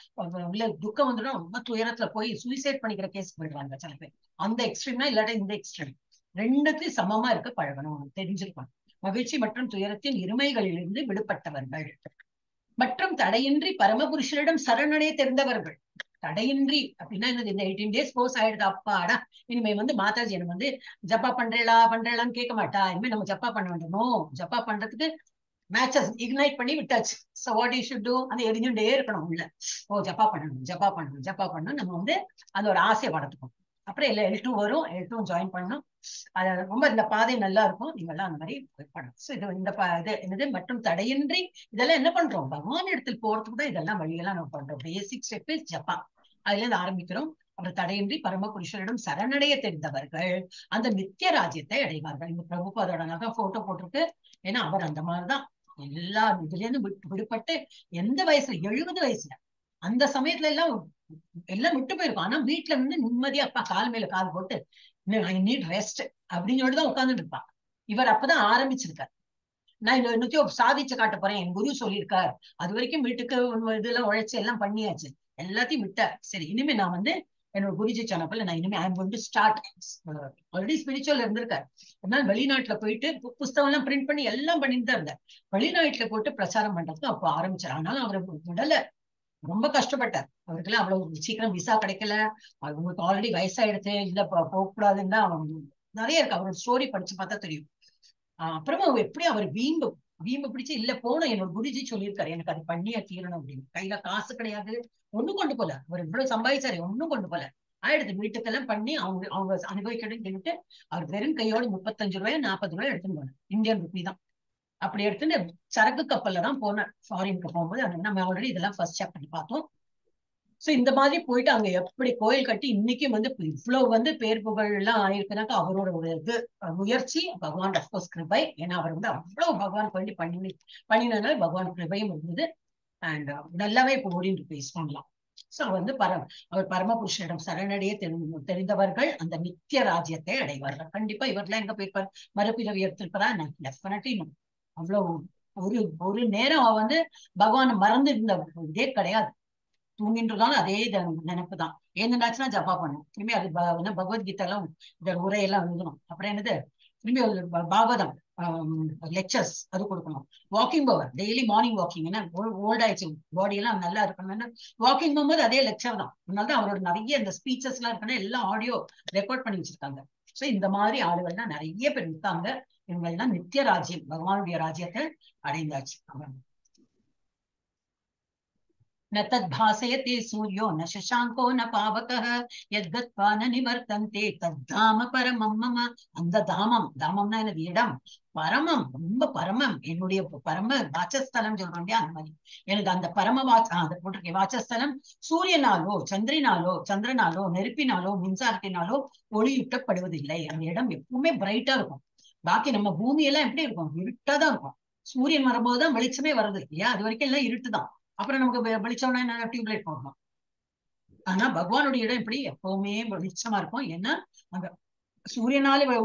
இல்ல துக்கம் வந்துடும், ரொம்ப துயரத்துல போய் சூசைட் பண்ணிக்கிற கேஸ் போயிடுவாங்க சில பேர். அந்த எக்ஸ்ட்ரீம்னா இல்லாட்ட இந்த எக்ஸ்ட்ரீம், ரெண்டுத்தையும் சமமா இருக்க பழகணும், தெரிஞ்சிருக்கணும். மகிழ்ச்சி மற்றும் துயரத்தின் இருமைகளிலிருந்து விடுபட்டவர்கள் மற்றும் தடையின்றி பரமபுருஷரிடம் சரணடைய தெரிந்தவர்கள். தடையின்றி அப்படின்னா என்னது, இந்த 18 days கோர்ஸ் ஆயிடுது, அப்பாடா இனிமே வந்து மாதாஜி எனக்கு வந்து ஜப்பா பண்றேளான்னு கேட்க மாட்டா, இனிமே நம்ம ஜப்பா பண்ண வேண்டாம். ஜப்பா பண்றதுக்கு மேட்சஸ் இக்னைட் பண்ணி விட்டாச்சு. So what you should to, அந்த எரிஞ்சுட்டே இருக்கணும் உள்ள, ஓ ஜப்பா பண்ணணும். நம்ம வந்து அந்த ஒரு ஆசையை வளர்த்துக்கணும். அப்புறம் L2 வரும், L2 ஜாயின் பண்ணணும். அது ரொம்ப இந்த பாதை நல்லா இருக்கும், நீங்க எல்லாம் அந்த மாதிரி பண்ணணும். சோ இது இந்த இது என்னது மற்றும் தடையின்றி இதெல்லாம் என்ன பண்றோம், பகவான் இடத்தில் போறதுக்கு தான் இதெல்லாம் வழியெல்லாம் நம்ம பண்றோம். பேசிக் ஸ்டெப் இஸ் ஜப்பா, அதுல இருந்து ஆரம்பிக்கிறோம். அப்புறம் தடையின்றி பரமபுருஷரிடம் சரணடைய தெரிந்தவர்கள் அந்த நித்திய ராஜ்யத்தை அடைவார்கள். இந்த பிரபுபாதோட நகை போட்டோ போட்டிருக்கு, ஏன்னா அவர் அந்த மாதிரிதான் எல்லா இதுல இருந்து விடுபட்டு எந்த வயசுல, 70 வயசுல, அந்த சமயத்துல எல்லாம் விட்டு போயிருக்கும். ஆனா வீட்டுல இருந்து நிம்மதியா அப்பா கால் மேல கால் போட்டு ஐ நீட் ரெஸ்ட் அப்படின்னு சொல்லிட்டுதான் உட்கார்ந்துட்டு இருப்பான். இவர் அப்பதான் ஆரம்பிச்சிருக்காரு. நான் இன்னொத்தையும் சாதிச்சு காட்ட போறேன், என் குரு சொல்லியிருக்கார். அது வரைக்கும் வீட்டுக்கு இதெல்லாம் உழைச்சு எல்லாம் பண்ணியாச்சு, எல்லாத்தையும் விட்ட. சரி, இனிமே நான் வந்து என்னோட குருஜி சொன்னப்பல நான் இனிமே I am going to start. Already spiritual இருந்திருக்காரு, அதனால வெளிநாட்டுல போயிட்டு புஸ்தகம் எல்லாம் பிரிண்ட் பண்ணி எல்லாம் பண்ணிட்டு தான் இருந்தார். வெளிநாட்டுல போயிட்டு பிரச்சாரம் பண்றதுக்கு அப்போ ஆரம்பிச்சார். ஆனாலும் அவரை விடல, ரொம்ப கஷ்டப்பட்டார். அவருக்கெல்லாம் அவ்வளவு சீக்கிரம் விசா கிடைக்கல. அவங்களுக்கு ஆல்ரெடி வயசாயிடுச்சு, இல்ல போக கூடாதுன்னு அவங்க நிறைய இருக்கு. அவரோட ஸ்டோரி படிச்சு பார்த்தா தெரியும். அப்புறமா எப்படி அவர் வீம்பு பிடிச்சு இல்ல போனோம், என்னோட குருஜி சொல்லியிருக்காரு எனக்கு அது பண்ணியே தீரணும் அப்படின்னு. கையில காசு கிடையாது, ஒண்ணும் கொண்டு போல. அவர் இவ்வளவு சம்பாதிச்சாரு, ஒண்ணும் கொண்டு போல. ஆயிடுது, வீட்டுக்கெல்லாம் பண்ணி அவங்க அனுபவிக்கணும்னு சொல்லிட்டு அவர் வெறும் கையோடு 35 ரூபாய் 40 ரூபாய் எடுத்துன்னு போனார், இந்தியன் ருபி தான். அப்படி எடுத்துட்டு சரக்கு கப்பல்ல தான் போனார் ஃபாரினுக்கு போகும்போது. நம்ம ஆல்ரெடி இதெல்லாம் ஃபர்ஸ்ட் சாப்டர் பார்த்தோம். சோ இந்த மாதிரி போயிட்டு அங்க எப்படி கோயில் கட்டி இன்னைக்கும் வந்து இவ்வளவு வந்து பேர் புகழ் எல்லாம் ஆயிருக்குனாக்கா அவரோட ஒரு இது முயற்சி, பகவான் அப்கோர்ஸ் கிருபை. ஏன்னா அவர் வந்து அவ்வளவு பகவான் பண்ணி பண்ணினதுனால பகவான் கிருபையும் இருந்தது. அண்ட் நல்லாவே இப்போ ஓடிட்டு பேஸ் பண்ணலாம். சோ வந்து அவர் பரமபுருஷனிடம் சரணடைய தெரிந்தவர்கள் அந்த நித்திய ராஜ்யத்தை அடைவார்கள். கண்டிப்பா இவரெல்லாம் எங்க போயிருப்பார், மறுபிறவி எடுத்திருப்பாரா? டெஃபினெட்லி அவ்வளவு ஒரு ஒரு நேரம் வந்து பகவான் மறந்து இருந்த இதே கிடையாது. தூங்கின்றதாலும் அதே நினைப்பு தான். ஏன்னாச்சுன்னா ஜப்பா பண்ணும். திரும்பி அது பகவத்கீதை எல்லாம் இந்த உரையெல்லாம் எழுதணும். அப்புறம் என்னது, திரும்பி பாகவதம் லெக்சர்ஸ் அது கொடுக்கணும். வாக்கிங் போவர், டெய்லி மார்னிங் வாக்கிங். ஏன்னா ஓல்ட் ஆயிடுச்சு, பாடி எல்லாம் நல்லா இருக்கணும்னு வாக்கிங் போகும்போது அதே லெக்சர் தான். அதனாலதான் அவரோட நிறைய இந்த ஸ்பீச்சஸ் எல்லாம் இருக்கணும், எல்லாம் ஆடியோ ரெக்கார்ட் பண்ணி வச்சிருக்காங்க. சோ இந்த மாதிரி ஆளுகள்லாம் நிறைய பேர் இருக்காங்க. இவங்கெல்லாம் நித்திய ராஜ்யம், பகவானுடைய ராஜ்யத்தை அடைந்தாச்சு. न तद्भासयते सूर्यो न शशांको न पावकः यद्गत्वा न निवर्तन्ते तद्धाम परमं मम. அந்த தாமம்னா எனது இடம், பரமம், ரொம்ப பரமம், என்னுடைய பரம வாசஸ்தலம் சொல்றோம் இல்லையா, அந்த மாதிரி எனக்கு அந்த பரம அதை போட்டிருக்கேன். வாசஸ்தலம் சூரியனாலோ சந்திரனாலோ நெருப்பினாலோ மின்சாரத்தினாலோ ஒளியூட்டப்படுவதில்லை. அந்த இடம் எப்பவுமே பிரைட்டா இருக்கும். பாக்கி நம்ம பூமியெல்லாம் எப்படி இருக்கும், இருட்டாதான் இருக்கும். சூரியன் வரும்போதுதான் வெளிச்சமே வருது இல்லையா, அது வரைக்கும் எல்லாம் இருட்டுதான். அப்புறம் நமக்கு வெளிச்சம்னா என்ன, டியூப்லைட் போடணும். ஆனா பகவானுடைய இடம் இப்படி எப்பவுமே வெளிச்சமா இருக்கும். ஏன்னா அங்க சூரியனால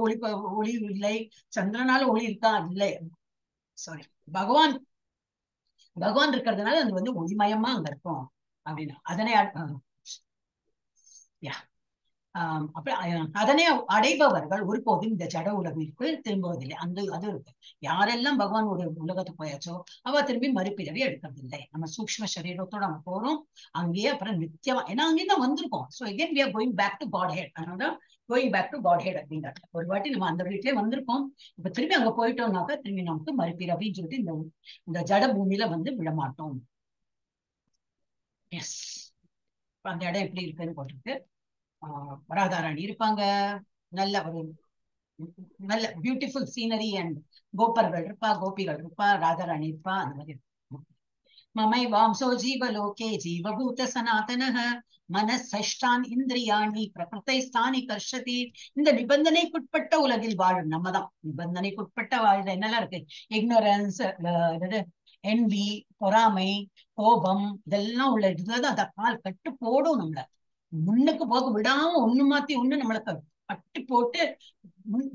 ஒளி இல்லை, சந்திரனால ஒளி இருக்கா இல்லை, சாரி, பகவான் இருக்கிறதுனால அது வந்து ஒளிமயமா அங்க இருக்கும் அப்படின்னா அதனை அதனை அடைபவர்கள் ஒருபோதும் இந்த ஜட உலகிற்கு திரும்புவதில்லை. அது இருக்கு. யாரெல்லாம் பகவான் ஒரு உலகத்துக்கு போயாச்சோ அவ திரும்பி மறுபிறவி எடுக்கிறதில்லை. நம்ம சூக்ஷ்ம சரீரத்தோட நம்ம போறோம் அங்கேயே, அப்புறம் நித்தியமா, ஏன்னா அங்கேயும் வந்திருக்கோம். So again we are going back to Godhead. அதனால going back to Godhead அப்படிங்கிறது. ஒரு வாட்டி நம்ம அந்த வீட்லயே வந்திருக்கோம், இப்ப திரும்பி அங்க போயிட்டோம்னாக்கா திரும்பி நமக்கு மறுபிறவின்னு சொல்லிட்டு இந்த ஜட பூமியில வந்து விடமாட்டோம். எஸ், அந்த இடம் எப்படி இருக்குன்னு போட்டிருக்கு. ராதாராணி இருப்பாங்க, நல்ல ஒரு நல்ல பியூட்டிஃபுல் சீனரி அண்ட் கோபர்கள் கோபிகள் இருப்பா, ராதாராணி இருப்பா, அந்த மாதிரி. மமை வாம்சோ ஜீவலோகே ஜீவபூத சனாதனஹ மனசஷ்டான் இந்திரியாணி பிரகிருத்தை ஸ்தானி கர்ஷதி. இந்த நிபந்தனைக்குட்பட்ட உலகில் வாழும் நம்ம தான். நிபந்தனைக்குட்பட்ட வாழ்ல என்னெல்லாம் இருக்கு, இக்னோரன்ஸ், என்வி, பொறாமை, கோபம், இதெல்லாம் உள்ள இதுதான் அந்த கால் கட்டு போடும். நம்மள முன்னுக்கு போக விடாம ஒண்ணு மாத்தி ஒண்ணு நம்மளுக்கு கட்டி போட்டு,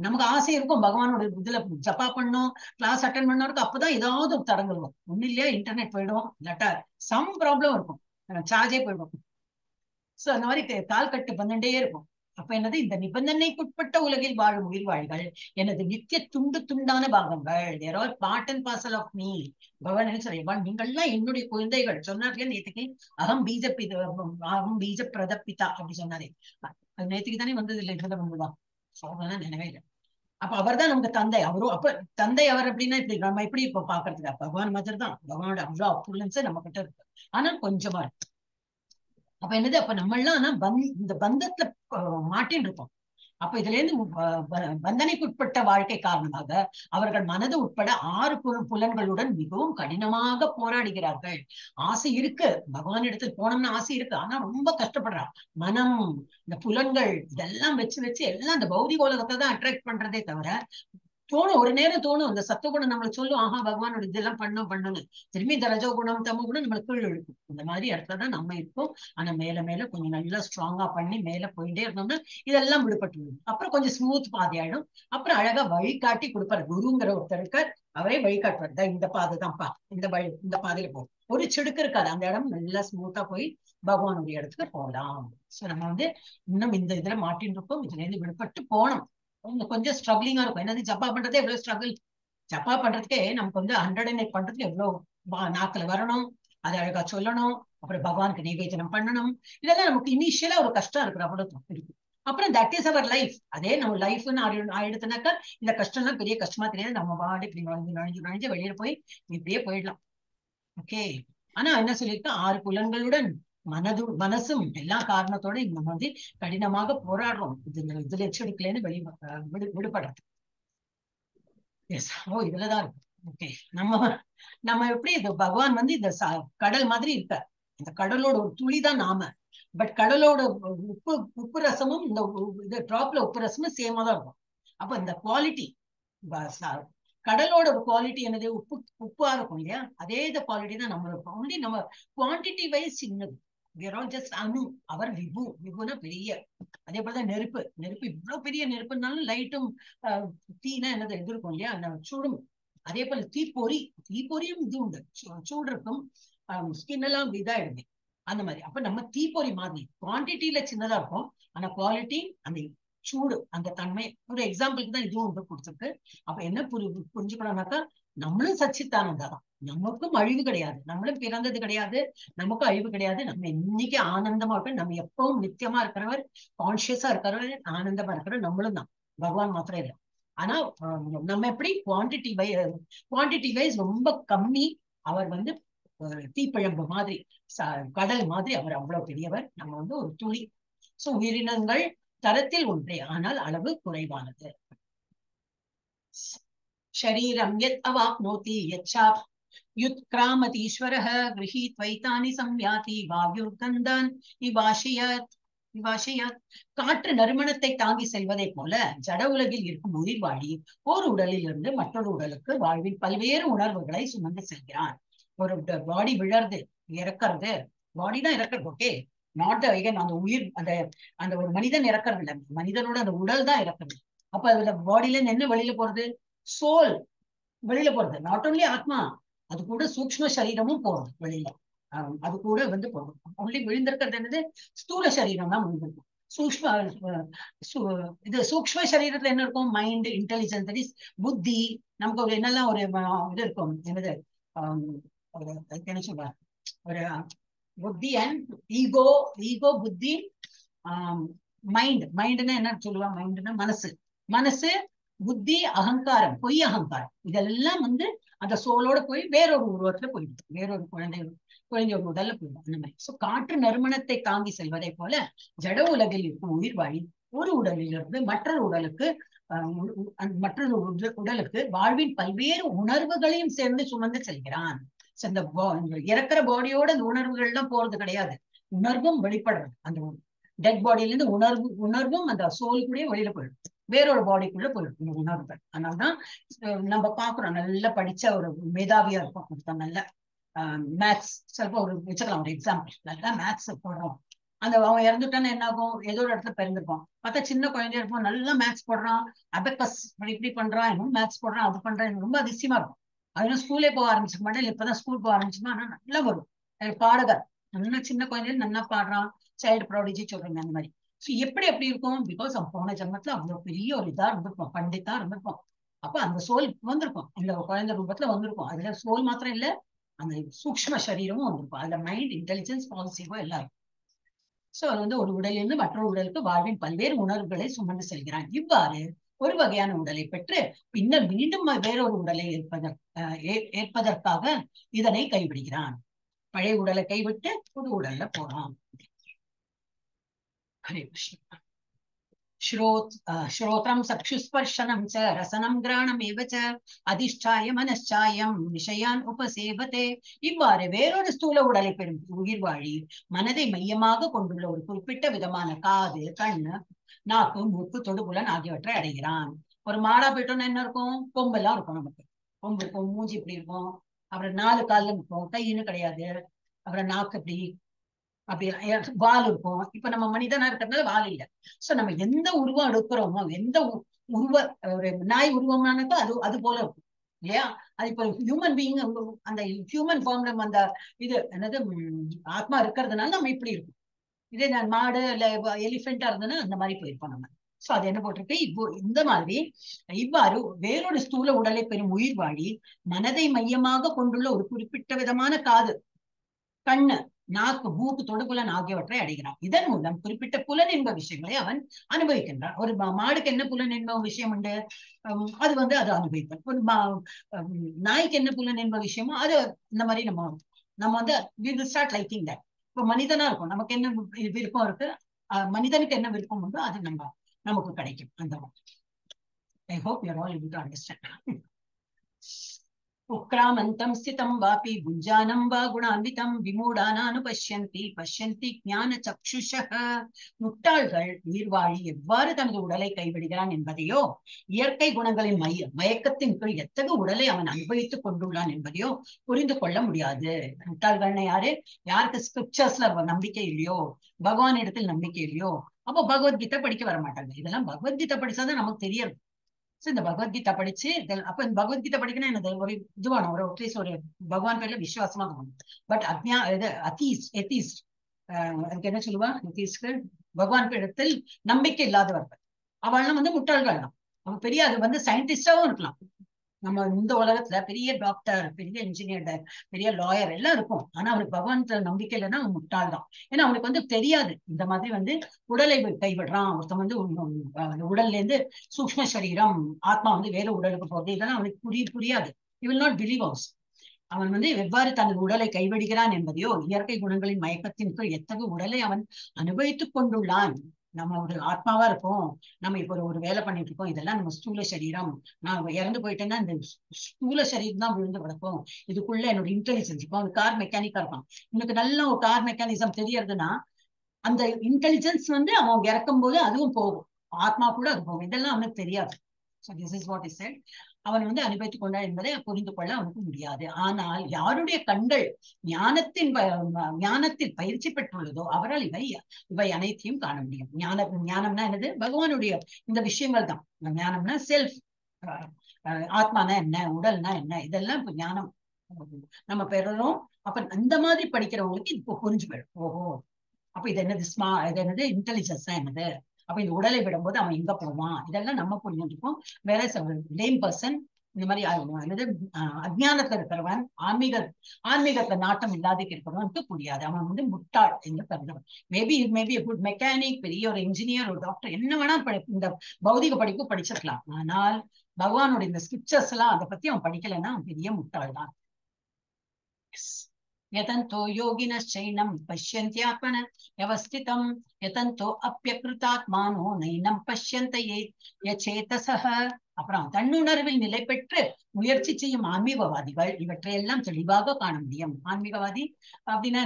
நமக்கு ஆசை இருக்கும் பகவானோட இதுல ஜப்பா பண்ணோம், கிளாஸ் அட்டன் பண்ணோருக்கு. அப்பதான் ஏதாவது ஒரு தடங்கள் வரும். ஒண்ணு இல்லையா, இன்டர்நெட் போயிடும், இல்லாட்டா சம் ப்ராப்ளம் இருக்கும், சார்ஜே போயிடும். சோ அந்த மாதிரி கால் கட்டு பண்ணிட்டே இருக்கும். அப்ப என்னது, இந்த நிபந்தனைக்குட்பட்ட உலகில் வாழும் உயிர்வாழிகள் எனது நித்திய துண்டு துண்டான பாகங்கள். There are part and parcel of me. பகவான் என்ன சொல்றேன், நீங்கள்லாம் என்னுடைய குழந்தைகள் சொன்னார்ல நேற்றுக்கு. அகம் பீஜ பிரதப்பிதா அப்படி சொன்னாரே, அது நேற்றுக்கு தானே வந்தது இல்லை, இதுல வந்துதான். அதெல்லாம் நினைவே இல்லை. அப்ப அவர் தான் நமக்கு தந்தை. அவரும் அப்ப தந்தை அவர் அப்படின்னா இப்படி நம்ம எப்படி இப்ப பாக்குறதுக்கு பகவான் மாதிரி தான். பகவானோட அவ்வளவு அப்புலன்ஸ் நம்ம கிட்ட இருக்கு, ஆனா கொஞ்சமா இருக்கு. அப்ப என்னது, அப்ப நம்ம எல்லாம் இந்த பந்தத்துல மாட்டின்னு இருப்போம். அப்ப இதுல இருந்து பந்தனைக்குட்பட்ட வாழ்க்கை காரணமாக அவர்கள் மனது உட்பட 6 புலன்களுடன் மிகவும் கடினமாக போராடுகிறார்கள். ஆசை இருக்கு, பகவான் இடத்துக்கு போனோம்னு ஆசை இருக்கு, ஆனா ரொம்ப கஷ்டப்படுறான். மனம், இந்த புலன்கள் இதெல்லாம் வச்சு எல்லாம் இந்த பௌதிக உலகத்தை தான் அட்ராக்ட் பண்றதே தவிர தோணும், ஒரு நேரம் தோணும். அந்த சத்துவகுணம் நம்மளுக்கு சொல்லும், ஆஹா பகவானோட இதெல்லாம் பண்ணணும்னு. திரும்பி இந்த ரஜோகுணம் தமோ குணம் நம்மளுக்கு கீழ் இழுக்கும். இந்த மாதிரி இடத்துல தான் நம்ம இருக்கோம். ஆனா மேல மேல கொஞ்சம் நல்லா ஸ்ட்ராங்கா பண்ணி மேல போயிட்டே இருந்தோம்னா இதெல்லாம் விடுபட்டு விடும். அப்புறம் கொஞ்சம் ஸ்மூத் பாதை ஆயிடும். அப்புறம் அழகா வழிகாட்டி கொடுப்பாரு. குருங்கிற ஒருத்தர் இருக்கார், அவரே வழிகாட்டுவார். இந்த பாதை தான்ப்பா, இந்த வழி, இந்த பாதையில போ. ஒரு சிடுக்கு இருக்காது, அந்த இடம் நல்லா ஸ்மூத்தா போய் பகவானுடைய இடத்துக்கு போகலாம். சோ நம்ம வந்து இன்னும் இந்த இதுல மாட்டின்னு இருக்கோம். இதுல இருந்து விடுபட்டு போனோம். கொஞ்சம் ஸ்ட்ரகிளிங்கா இருக்கும். என்னது ஜப்பா பண்றதே எவ்வளவு ஸ்ட்ரகிள். ஜப்பா பண்றதுக்கே நமக்கு வந்து 108 பண்றதுக்கு எவ்வளவு நாக்குல வரணும், அதை அழகா சொல்லணும், அப்புறம் பகவானுக்கு நிவேதனம் பண்ணணும். இதெல்லாம் நமக்கு இனிஷியலா ஒரு கஷ்டம் இருக்கிற அவ்வளவு இருக்கு. அப்புறம் தட் இஸ் அவர் லைஃப். அதே நம்ம லைஃப்னு ஆயிடுத்துனாக்கா இந்த கஷ்டம்லாம் பெரிய கஷ்டமா தெரியாது. நம்ம பாடி இப்படி நுழைஞ்சு வெளியில போய் இப்படியே போயிடலாம். ஓகே. ஆனா என்ன சொல்லியிருக்கேன், 6 புலன்களுடன் மனசும் எல்லா காரணத்தோட நம்ம வந்து கடினமாக போராடுறோம். இதுல எச்சரிக்கலைன்னு விடுபடுறது. எஸ், ஓ இதுலதான் இருக்கு. ஓகே. நம்ம எப்படி இது பகவான் வந்து இந்த கடல் மாதிரி இருக்க, இந்த கடலோட ஒரு துளிதான் நாம. பட் கடலோட உப்பு ரசமும் இந்த டிராப்ல உப்பு ரசமும் சேமா தான் இருக்கும். அப்ப இந்த குவாலிட்டி, கடலோட ஒரு குவாலிட்டி என்னது, உப்பா இருக்கும் இல்லையா, அதே இந்த குவாலிட்டி தான் நம்ம இருக்கும். ஒன்லி நம்ம குவான்டிட்டி வைஸ் சின்னது. ஜஸ்ட் அணு. அவர் விபுனா பெரிய. அதே போலதான் நெருப்பு இவ்வளவு பெரிய நெருப்புனாலும் லைட்டும் தீனா என்னது இது இருக்கும் இல்லையா, அந்த சூடும். அதே போல தீப்பொறியும் இது உண்டு, சூடு இருக்கும், ஸ்கின் எல்லாம் இதாயிடுமே அந்த மாதிரி. அப்ப நம்ம தீப்பொறி மாதிரி குவான்டிட்டியில சின்னதா இருக்கும், ஆனா குவாலிட்டி அந்த சூடு அந்த தன்மை. ஒரு எக்ஸாம்பிளுக்கு தான் இதுவும் உண்டு கொடுத்துருக்கு. அப்ப என்ன புரிஞ்சுக்கணும்னாக்கா, நம்மளும் சச்சித்தானந்தா தான், நமக்கும் அழிவு கிடையாது, நம்மளும் பிறந்தது கிடையாது, நமக்கும் அழிவு கிடையாது. நம்ம இன்னைக்கு ஆனந்தமா இருக்க, நம்ம எப்பவும் நித்தியமா இருக்கிறவர், கான்சியஸா இருக்கிறவர், ஆனந்தமா இருக்கிறவர் நம்மளும் தான், பகவான் மாத்திரம் இல்லை. ஆனா நம்ம எப்படி குவான்டிட்டி வைஸ் ரொம்ப கம்மி. அவர் வந்து தீப்பிழம்பு மாதிரி, கடல் மாதிரி அவர் அவ்வளவு பெரியவர், நம்ம வந்து ஒரு துளி. சோ உயிரினங்கள் தரத்தில் ஒன்றே, ஆனால் அளவு குறைவானது. ஷரீரம் யத் அவாப்னோதி யச்சாப் யுத்கிராமதீஸ்வரஹ கிரஹீத்வைதானி சம்யாதி வாயுர்கந்தான் இவாஷியத். காற்று நறுமணத்தை தாங்கி செல்வதை போல ஜட உலகில் இருக்கும் உயிர் வாழி ஒரு உடலில் இருந்து மற்றொரு உடலுக்கு வாழ்வில் பல்வேறு உணர்வுகளை சுமந்து செல்கிறான். ஒரு பாடி விழறது, இறக்கிறது, பாடி தான் இறக்கிறது. ஓகே, நாட் அந்த உயிர், அந்த ஒரு மனிதன் இறக்கிறது இல்லை, மனிதனோட அந்த உடல் தான் இறக்கிறது. அப்ப அதுல பாடியில என்ன வெளியில போறது, சோல் வெளியில போறது. நாட் ஓன்லி ஆத்மா, அது கூட சூக்ஷ்ம சரீரமும் போறது வெளியில. அது கூட வந்து போறது. ஒன்லி விழுந்திருக்கிறது என்னது, ஸ்தூல சரீரம் தான் விழுந்திருக்கும். சூக்ஷ்ம சரீரத்துல என்ன இருக்கும், மைண்ட், இன்டெலிஜென்ஸ், புத்தி. நமக்கு ஒரு என்னெல்லாம் ஒரு இது இருக்கும், என்னது என்ன சொல்ற, ஒரு புத்தி அண்ட் ஈகோ புத்தி, மைண்ட்னா என்ன சொல்லுவா, மைண்ட்னா மனசு, புத்தி, அகங்காரம், பொய் அகங்காரம், இதெல்லாம் வந்து அந்த சோலோட போய் வேறொரு உருவத்துல போயிடுது, வேறொரு குழந்தையோட உடல்ல போயிடும் அந்த மாதிரி. சோ காற்று நறுமணத்தை தாங்கி செல்வதை போல ஜட உலகில் இருக்கும் உயிர் வாழி ஒரு உடலிலிருந்து மற்றொரு உடலுக்கு வாழ்வின் பல்வேறு உணர்வுகளையும் சேர்ந்து சுமந்து செல்கிறான். இந்த இறக்குற பாடியோட அந்த உணர்வுகள் எல்லாம் போறது கிடையாது, உணர்வும் வெளிப்படுறது. அந்த டெட் பாடியில இருந்து உணர்வும் அந்த சோல் கூட வெளியில போயிடும், வேறொரு பாடிக்குள்ள போயிடும் இந்த உணர்வுகள். அதனாலதான் நம்ம பாக்குறோம், நல்லா படிச்ச ஒரு மேதாவியா இருக்கும், நல்ல மேத்ஸ், சிலப்போ ஒரு வச்சுக்கலாம் ஒரு எக்ஸாம்பிள், நல்லா மேத்ஸ் போடுறோம், அந்த அவன் இறந்துட்டான்னு என்ன ஆகும், ஏதோ ஒரு இடத்துல பிறந்திருப்பான், பார்த்தா சின்ன குழந்தையா இருப்போம், நல்லா மேத்ஸ் போடுறான், அபெக்கஸ் இப்படி பண்றான், இன்னும் மேத்ஸ் போடுறான், அது பண்றான், ரொம்ப அதிசயமா இருக்கும். அதனால ஸ்கூலே போக ஆரம்பிச்சுக்க மாட்டேன், இப்பதான் ஸ்கூல் போக ஆரம்பிச்சுமா, ஆனா நல்லா வரும். பாடகர் நல்லா சின்ன குழந்தையில நல்லா பாடுறான், சைல்டு ப்ராடிஜி சொல்றீங்க அந்த மாதிரி. சோ எப்படி இருக்கும், பிகாஸ் அவன் போன ஜென்மத்துல அவ்வளவு பெரிய ஒரு இதா இருந்திருப்போம், பண்டிதா இருந்திருப்போம். அப்ப அந்த சோல் வந்திருக்கும், இந்த குழந்தை ரூபத்துல வந்திருக்கும். அதுல சோல் மாத்திரம் இல்ல, அந்த சூக்ஷ்ம சரீரமும் வந்திருக்கும், அதுல மைண்ட், இன்டெலிஜென்ஸ், பாசிட்டிவா எல்லாம். சோ அது வந்து ஒரு உடலிலிருந்து மற்றொரு உடலுக்கு வாழ்வின் பல்வேறு உணர்வுகளை சுமந்து செல்கிறான். இவ்வாறு ஒரு வகையான உடலை பெற்று பின்னர் மீண்டும் வேறொரு உடலை ஏற்பதற்காக இதனை கைவிடுகிறான். பழைய உடலை கைவிட்டு புது உடல்ல போறான். ஹரே கிருஷ்ணா. श्रोत्रं चक्षुस्पर्शनं च रसनं घ्राणमेव च अधिष्ठाय मनश्चायं விஷயான் உபசேவதே. இவ்வாறு வேறொரு ஸ்தூல உடலை பெறும் உயிர் வாழி மனதை மையமாக கொண்டுள்ள ஒரு குறிப்பிட்ட விதமான காது, கண்ணு, நாக்கு, மூக்கு, தொடுபுலன் ஆகியவற்றை அடைகிறான். ஒரு மாடா போயிட்டோம்னா என்ன இருக்கும், கொம்பெல்லாம் இருக்கும், நமக்கு கொம்பு இருக்கும், மூஞ்சி இப்படி இருக்கும், அப்புறம் 4 கால்ல இருக்கும், கைன்னு கிடையாது, அப்புறம் நாக்கு இப்படி அப்படி வால் இருக்கும். இப்ப நம்ம மனிதனா இருக்கிறதுனால வால் இல்லை. சோ நம்ம எந்த உருவம் எடுக்கிறோமோ, எந்த உருவ ஒரு நாய் உருவமானதோ அது போல இருக்கும் இல்லையா. அது இப்போ ஹியூமன் பீயிங், அந்த ஹியூமன் ஃபார்ம்ல அந்த இது என்னது ஆத்மா இருக்கிறதுனால நம்ம இப்படி இருக்கும். இதே நான் மாடு இல்ல எலிஃபென்டா இருந்ததுன்னா அந்த மாதிரி போயிருப்போம் நம்ம. சோ அது என்ன போட்டிருக்கு, இப்போ இந்த மாதிரி இவ்வாறு வேறொரு ஸ்தூல உடலை பெறும் உயிர் வாழி மனதை மையமாக கொண்டுள்ள ஒரு குறிப்பிட்ட விதமான காது, கண்ணு, நாக்கு, மூக்கு, தொடுபுலன் ஆகியவற்றை அடைகிறான். இதன் மூலம் குறிப்பிட்ட புலன் என்ப விஷயங்களை அவன் அனுபவிக்கின்றான். ஒரு மாடுக்கு என்ன புலன் என்ப விஷயம் உண்டு, அது அது அனுபவிப்பேன். ஒரு நாய்க்கு என்ன புலன் என்ப விஷயமோ அது இந்த மாதிரி நம்ம we will start liking that. இப்போ மனிதனா இருக்கும், நமக்கு என்ன விருப்பம் இருக்கு, மனிதனுக்கு என்ன விருப்பம் உண்டோ அது நமக்கு கிடைக்கும். அந்த I hope you are all able to understand. உக்ராமந்தம் ஸ்திதம் வாபி குஞ்சானம் வா குணான்விதம் விமூடானானுபஷ்யந்தி பஷ்யந்தி ஞான சக்ஷுஷः. முட்டாள்கள் உயிர்வாழி எவ்வாறு தனது உடலை கைவிடுகிறான் என்பதையோ, இயற்கை குணங்களின் மயக்கத்தின் கீழ் எத்தகைய உடலை அவன் அனுபவித்துக் கொண்டுள்ளான் என்பதையோ புரிந்து கொள்ள முடியாது. முட்டாள்கள்னு யாரு, யாருக்கு ஸ்கிரிப்சர்ஸ்ல நம்பிக்கை இல்லையோ, பகவான் இடத்தில் நம்பிக்கை இல்லையோ, அப்போ பகவத்கீதை படிக்க வர மாட்டாங்க. இதெல்லாம் பகவத்கீதை படிச்சாதான் நமக்கு தெரியும். இந்த பகவத்கீதை படிச்சு அப்ப இந்த பகவத்கீதை படிக்கணும் என்னது, ஒரு இதுவான ஒரு அட்லீஸ்ட் ஒரு பகவான் பேர்ல விசுவாசமா இருக்கணும். பட் எத்தீஸ்ட் அதுக்கு என்ன சொல்லுவா, எத்தீஸ்ட்க்கு பகவான் பேரத்தில் நம்பிக்கை இல்லாதவர்கள் அவள்லாம் முட்டாள்கள் தான். அவன் பெரிய அது சயின்டிஸ்டாவும் இருக்கலாம். நம்ம இந்த உலகத்துல பெரிய டாக்டர், பெரிய இன்ஜினியர், பெரிய லாயர் எல்லாம் இருக்கும். ஆனா அவனுக்கு பகவான் நம்பிக்கை இல்லைன்னா அவன் முட்டாள் தான். ஏன்னா அவனுக்கு தெரியாது இந்த மாதிரி உடலை கைவிடுறான் ஒருத்தன், உடல்ல இருந்து சூக்ஷ்ம சரீரம் ஆத்மா வேற உடலுக்கு போகுது, இதெல்லாம் அவனுக்கு புரியாது. he will not believe also. அவன் எவ்வாறு தனது உடலை கைவிடுகிறான் என்பதையோ, இயற்கை குணங்களின் மயக்கத்தின் கீழ் எத்தகைய உடலை அவன் அனுபவித்துக் கொண்டுள்ளான். நம்ம ஒரு ஆத்மாவா இருக்கோம், நம்ம இப்ப ஒரு வேலை பண்ணிட்டு இருக்கோம், இதெல்லாம் நம்ம ஸ்தூல சரீரம். நான் இறந்து போயிட்டேன்னா இந்த ஸ்தூல சரீரம் தான் விழுந்து கிடக்கும், இதுக்குள்ள என்னோட இன்டெலிஜென்ஸ் இருக்கும். அவன் கார் மெக்கானிக்கா இருப்பான், எனக்கு நல்ல ஒரு கார் மெக்கானிசம் தெரியறதுன்னா அந்த இன்டெலிஜென்ஸ் அவன் இறக்கும் போது அதுவும் போகும், ஆத்மா கூட அது போகும். இதெல்லாம் அவனுக்கு தெரியாது. So this is what he said. அவன் அனுபவித்துக் கொண்டான் என்பதை புரிந்து கொள்ள அவனுக்கு முடியாது. ஆனால் யாருடைய கண்கள் ஞானத்தில் பயிற்சி பெற்றுள்ளதோ அவரால் இவை அனைத்தையும் காண முடியும். ஞானம்னா என்னது, பகவானுடைய இந்த விஷயங்கள் தான். ஞானம்னா செல்ஃப், ஆத்மானா என்ன, உடல்னா என்ன, இதெல்லாம் இப்ப ஞானம் நம்ம பெறணும். அப்ப அந்த மாதிரி படிக்கிறவங்களுக்கு இப்போ புரிஞ்சு போயிடும். ஓஹோ, அப்ப இது என்னது இன்டெலிஜென்ஸ் தான் என்னது, அப்ப இந்த உடலை விடும்போது அவன் எங்க போவான், இதெல்லாம் நம்ம புரிஞ்சுருக்கோம். வேற லேம் பர்சன், இந்த மாதிரி அஜ்ஞானத்துல இருக்கிறவன், ஆன்மீகத்துல நாட்டம் இல்லாத இருக்கிறவனுக்கு புரியாது. அவன் முட்டாள் என்று கருதுவன். மேபி குட் மெக்கானிக், பெரிய ஒரு இன்ஜினியர், ஒரு டாக்டர், என்ன வேணா இந்த பௌதிக படிப்பு படிச்சிருக்கலாம். ஆனால் பகவானோட இந்த ஸ்கிரிப்சர்ஸ் எல்லாம் அதை பத்தி அவன் படிக்கலைன்னா அவன் பெரிய முட்டாள் தான். यतन्तो योगिनश्चैनं पश्यन्त्यात्मन व्यवस्थितं यतन्तो अप्यकृतात्मानो नैनं पश्यन्त यचेतसः. அப்புறம் தன்னுணர்வில் நிலை பெற்று முயற்சி செய்யும் ஆன்மீகவாதிகள் இவற்றையெல்லாம் தெளிவாக காண முடியும். ஆன்மீகவாதி அப்படின்னா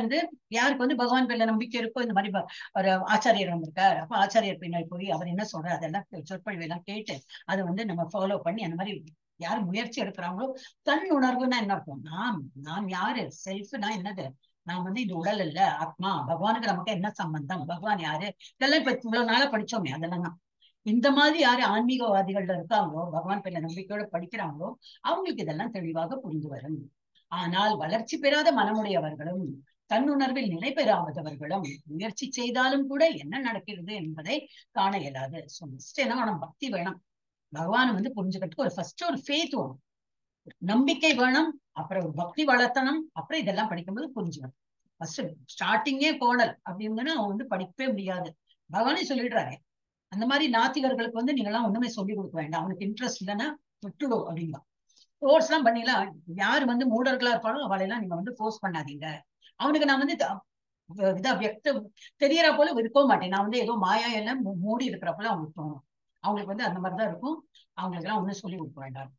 யாருக்கு பகவான் பேர்ல நம்பிக்கை இருக்கோ, இந்த மாதிரி ஒரு ஆச்சாரியர் வந்திருக்கார், அப்ப ஆச்சாரியர் பின்னாடி போய் அவர் என்ன சொல்றாரு அதெல்லாம் சொற்பொழிவு எல்லாம் கேட்டு அதை நம்ம ஃபாலோ பண்ணி அந்த மாதிரி யார் முயற்சி எடுக்கிறாங்களோ, தன் உணர்வுன்னா என்ன இருக்கும், நான் யாரு, செல்ஃப்னா என்னது, நான் இந்த உடல் இல்ல, ஆத்மா, பகவானுக்கு நமக்கு என்ன சம்பந்தம், பகவான் யாரு, இதெல்லாம் இப்ப இவ்வளவு நாளா படிச்சோமே அதெல்லாம் தான். இந்த மாதிரி யாரு ஆன்மீகவாதிகள்ல இருக்காங்களோ, பகவான் பேர்ல நம்பிக்கையோட படிக்கிறாங்களோ, அவங்களுக்கு இதெல்லாம் தெளிவாக புரிந்து வரும். ஆனால் வளர்ச்சி பெறாத மனமுடையவர்களும் தன்னுணர்வில் நிலை பெறாதவர்களும் முயற்சி செய்தாலும் கூட என்ன நடக்கிறது என்பதை காண இயலாது. என்ன வேணும், பக்தி வேணும். பகவான் புரிஞ்சுக்கிறதுக்கு ஃபர்ஸ்ட் ஒரு ஃபேத் வேணும், நம்பிக்கை வேணும், அப்புறம் ஒரு பக்தி வளர்த்தணும், அப்புறம் இதெல்லாம் படிக்கும்போது புரிஞ்சுக்கணும். ஃபர்ஸ்ட் ஸ்டார்டிங்கே கோடல் அப்படின்னு அவன் படிக்கவே முடியாது. பகவானே சொல்லிடுறாரு, அந்த மாதிரி நாத்திகர்களுக்கு நீங்கெல்லாம் ஒண்ணுமே சொல்லி கொடுக்க வேண்டாம், அவனுக்கு இன்ட்ரெஸ்ட் இல்லைன்னா விட்டுடும் அப்படின்னா. ஃபோர்ஸ் எல்லாம் பண்ணிடலாம், யாரு மூடர்களா இருப்பாலும் அவளையெல்லாம் நீங்க ஃபோர்ஸ் பண்ணாதீங்க. அவனுக்கு நான் இதா தெரியற போல இருக்கவும் மாட்டேன், நான் ஏதோ மாயா எல்லாம் மூடி இருக்கிறப்பல அவங்களுக்கு தோணும். அவங்களுக்கு அந்த மாதிரிதான் இருக்கும், அவங்களுக்கு எல்லாம் ஒண்ணும் சொல்லி கொடுக்க வேண்டாம்.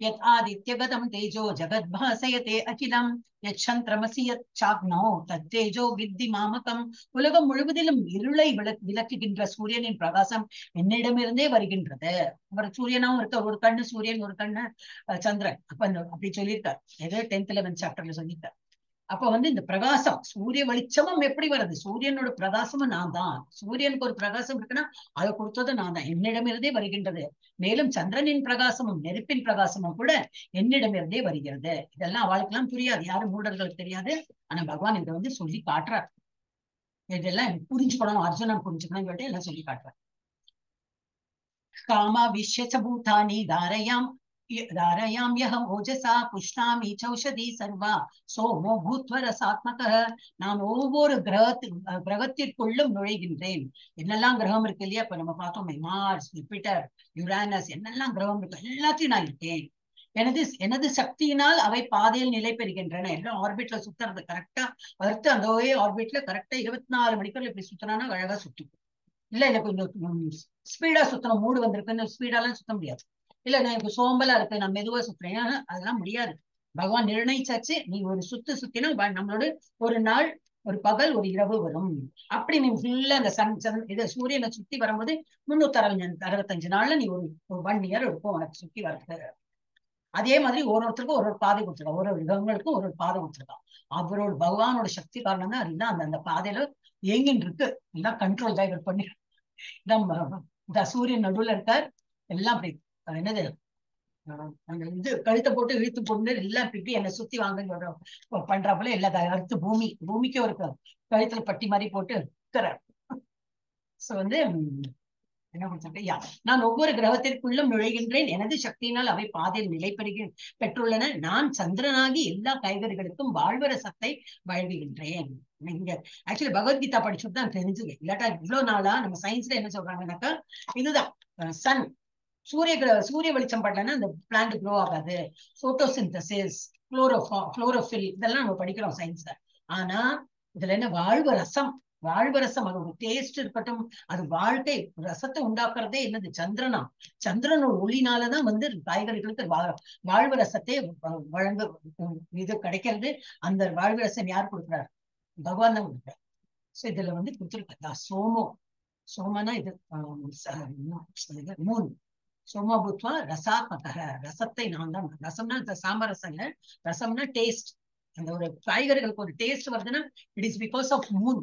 யத் ஆதித்யகதம் தேஜோ ஜகத்பாசயதே அகிலம் யச்சந்திரமசி யத் சாக்னோ தத்தேஜோ வித்தி மாமகம். உலகம் முழுவதிலும் இருளை விளக்குகின்ற சூரியனின் பிரகாசம் என்னிடமிருந்தே வருகின்றது. அவர் சூரியனாவும் இருக்க, ஒரு கண்ணு சூரியன், ஒரு கண்ணு சந்திரன். அப்ப அப்படி சொல்லியிருக்கார், ஏதோ 10th 11th சாப்டர்ல சொல்லியிருக்கார். அப்ப வந்து இந்த பிரகாசம், சூரிய வெளிச்சமும் எப்படி வருது? சூரியனோட பிரகாசமும் நான் தான். சூரியனுக்கு ஒரு பிரகாசம் இருக்குன்னா அதை கொடுத்தது நான் தான், என்னிடமிருந்தே வருகின்றது. மேலும் சந்திரனின் பிரகாசமும் நெருப்பின் பிரகாசமும் கூட என்னிடமிருந்தே வருகிறது. இதெல்லாம் அவளுக்கெல்லாம் புரியாது, யாரும் மூடர்களுக்கு தெரியாது. ஆனா பகவான் இதை வந்து சொல்லி காட்டுறார். இதெல்லாம் புரிஞ்சுக்கணும், அர்ஜுனன் புரிஞ்சுக்கணும் சொல்லிட்டு எல்லாம் சொல்லி காட்டுறார். காமா விஷ்யச்ச பூதானி தாரயாம்யஹம் ஓஜசா புஷ்ணாமி சௌஷதி சர்வா சோமோ பூத்வ ரசாத்மகः. நான் ஒவ்வொரு கிரகத்திற்குள்ளும் நுழைகின்றேன். என்னெல்லாம் கிரகம் இருக்கு இல்லையா, இப்ப நம்ம பார்த்தோமே, மார்ஸ், ஜூபிட்டர், யுரானஸ், என்னெல்லாம் கிரகம் இருக்கு எல்லாத்தையும் நான் இருக்கேன். எனது சக்தியினால் அவை பாதையில் நிலை பெறுகின்றன. எல்லாம் ஆர்பிட்ல சுத்துறது கரெக்டா வறுத்து அந்த ஆர்பிட்ல கரெக்டா 24 மணிக்குள்ள இப்படி சுத்தினானா அழகா சுத்தி. இல்ல எனக்கு கொஞ்சம் ஸ்பீடா சுத்தணும், மூடு வந்திருக்குன்னு ஸ்பீடாலாம் சுத்த முடியாது. இல்ல நான் எனக்கு சோம்பலா இருக்கு, நான் மெதுவா சுத்துறேன், அதெல்லாம் முடியாது. பகவான் நிர்ணயிச்சாச்சு, நீ ஒரு சுத்தினா நம்மளோட ஒரு நாள், ஒரு பகல், ஒரு இரவு வரும். அப்படி நீ ஃபுல்லா அந்த இதை சூரியனை சுத்தி வரும்போது 365 நாள்ல நீ ஒரு 1 இயர் இருக்கும் உனக்கு சுத்தி வர்றது. அதே மாதிரி ஒருத்தருக்கும் ஒரு பாதை கொடுத்துருக்கான், ஒரு கிரகங்களுக்கும் ஒரு பாதை கொடுத்துருக்கான். அவரோட பகவானோட சக்தி காரணம் தான் அதுதான் அந்த பாதையில இயங்கின்னு இருக்கு. எல்லாம் கண்ட்ரோல் தான் இவர் பண்ணி. இந்த சூரியன் நடுவுல இருக்கார், எல்லாம் அப்படி என்னது அந்த இது கழுத்தை போட்டு இழுத்து போட்டு எல்லாம் பிட்டு என்னை சுத்தி வாங்க பண்றாப்புல எல்லா அடுத்து பூமிக்கு ஒரு கழுத்துல பட்டி மாதிரி போட்டு இருக்கிறார். சோ வந்து என்ன கொடுத்துருக்கேன், நான் ஒவ்வொரு கிரகத்திற்குள்ளும் நுழைகின்றேன். எனது சக்தியினால் அவை பாதையில் நிலை பெற்றுள்ளன. நான் சந்திரனாகி எல்லா காய்கறிகளுக்கும் வாழ்வரசத்தை வழங்குகின்றேன். இங்க ஆக்சுவலி பகவத்கீதா படிச்சுட்டு தான் தெரிஞ்சுது. இல்லாட்டா இவ்வளவு நாளா நம்ம சயின்ஸ்ல என்ன சொல்றாங்கன்னாக்கா, இதுதான் சன், சூரிய வெளிச்சம் படலன்னா அந்த பிளான்ட் க்ரோ ஆகாது, போட்டோசிந்தசிஸ், குளோரோஃபில், இதெல்லாம் நம்ம படிக்கிறோம் சயின்ஸ்ல. ஆனா இதுல என்ன வாழ்வரசம், வாழ்வரசம், அது ஒரு டேஸ்ட் இருக்கட்டும், அது வாழ்க்கை ரசத்தை உண்டாக்குறதே என்னது, சந்திரனோட ஒளினாலதான் வந்து காய்கறிகளுக்கு வாழ்வரசத்தை வழங்க இது கிடைக்கிறது. அந்த வாழ்வரசம் யார் கொடுக்குறாரு? பகவான் தான் கொடுக்குறாரு. சோ இதுல வந்து கொடுத்துருக்கா சோமனா இது மூன் சோமா பூத்வா ரசாத்மக. ரசத்தை நான் தான், ரசம்னா சாமரசம் இல்ல, ரசம்னா டேஸ்ட். அந்த ஒரு காய்கறிகளுக்கு ஒரு டேஸ்ட் வருதுன்னா it is because of moon.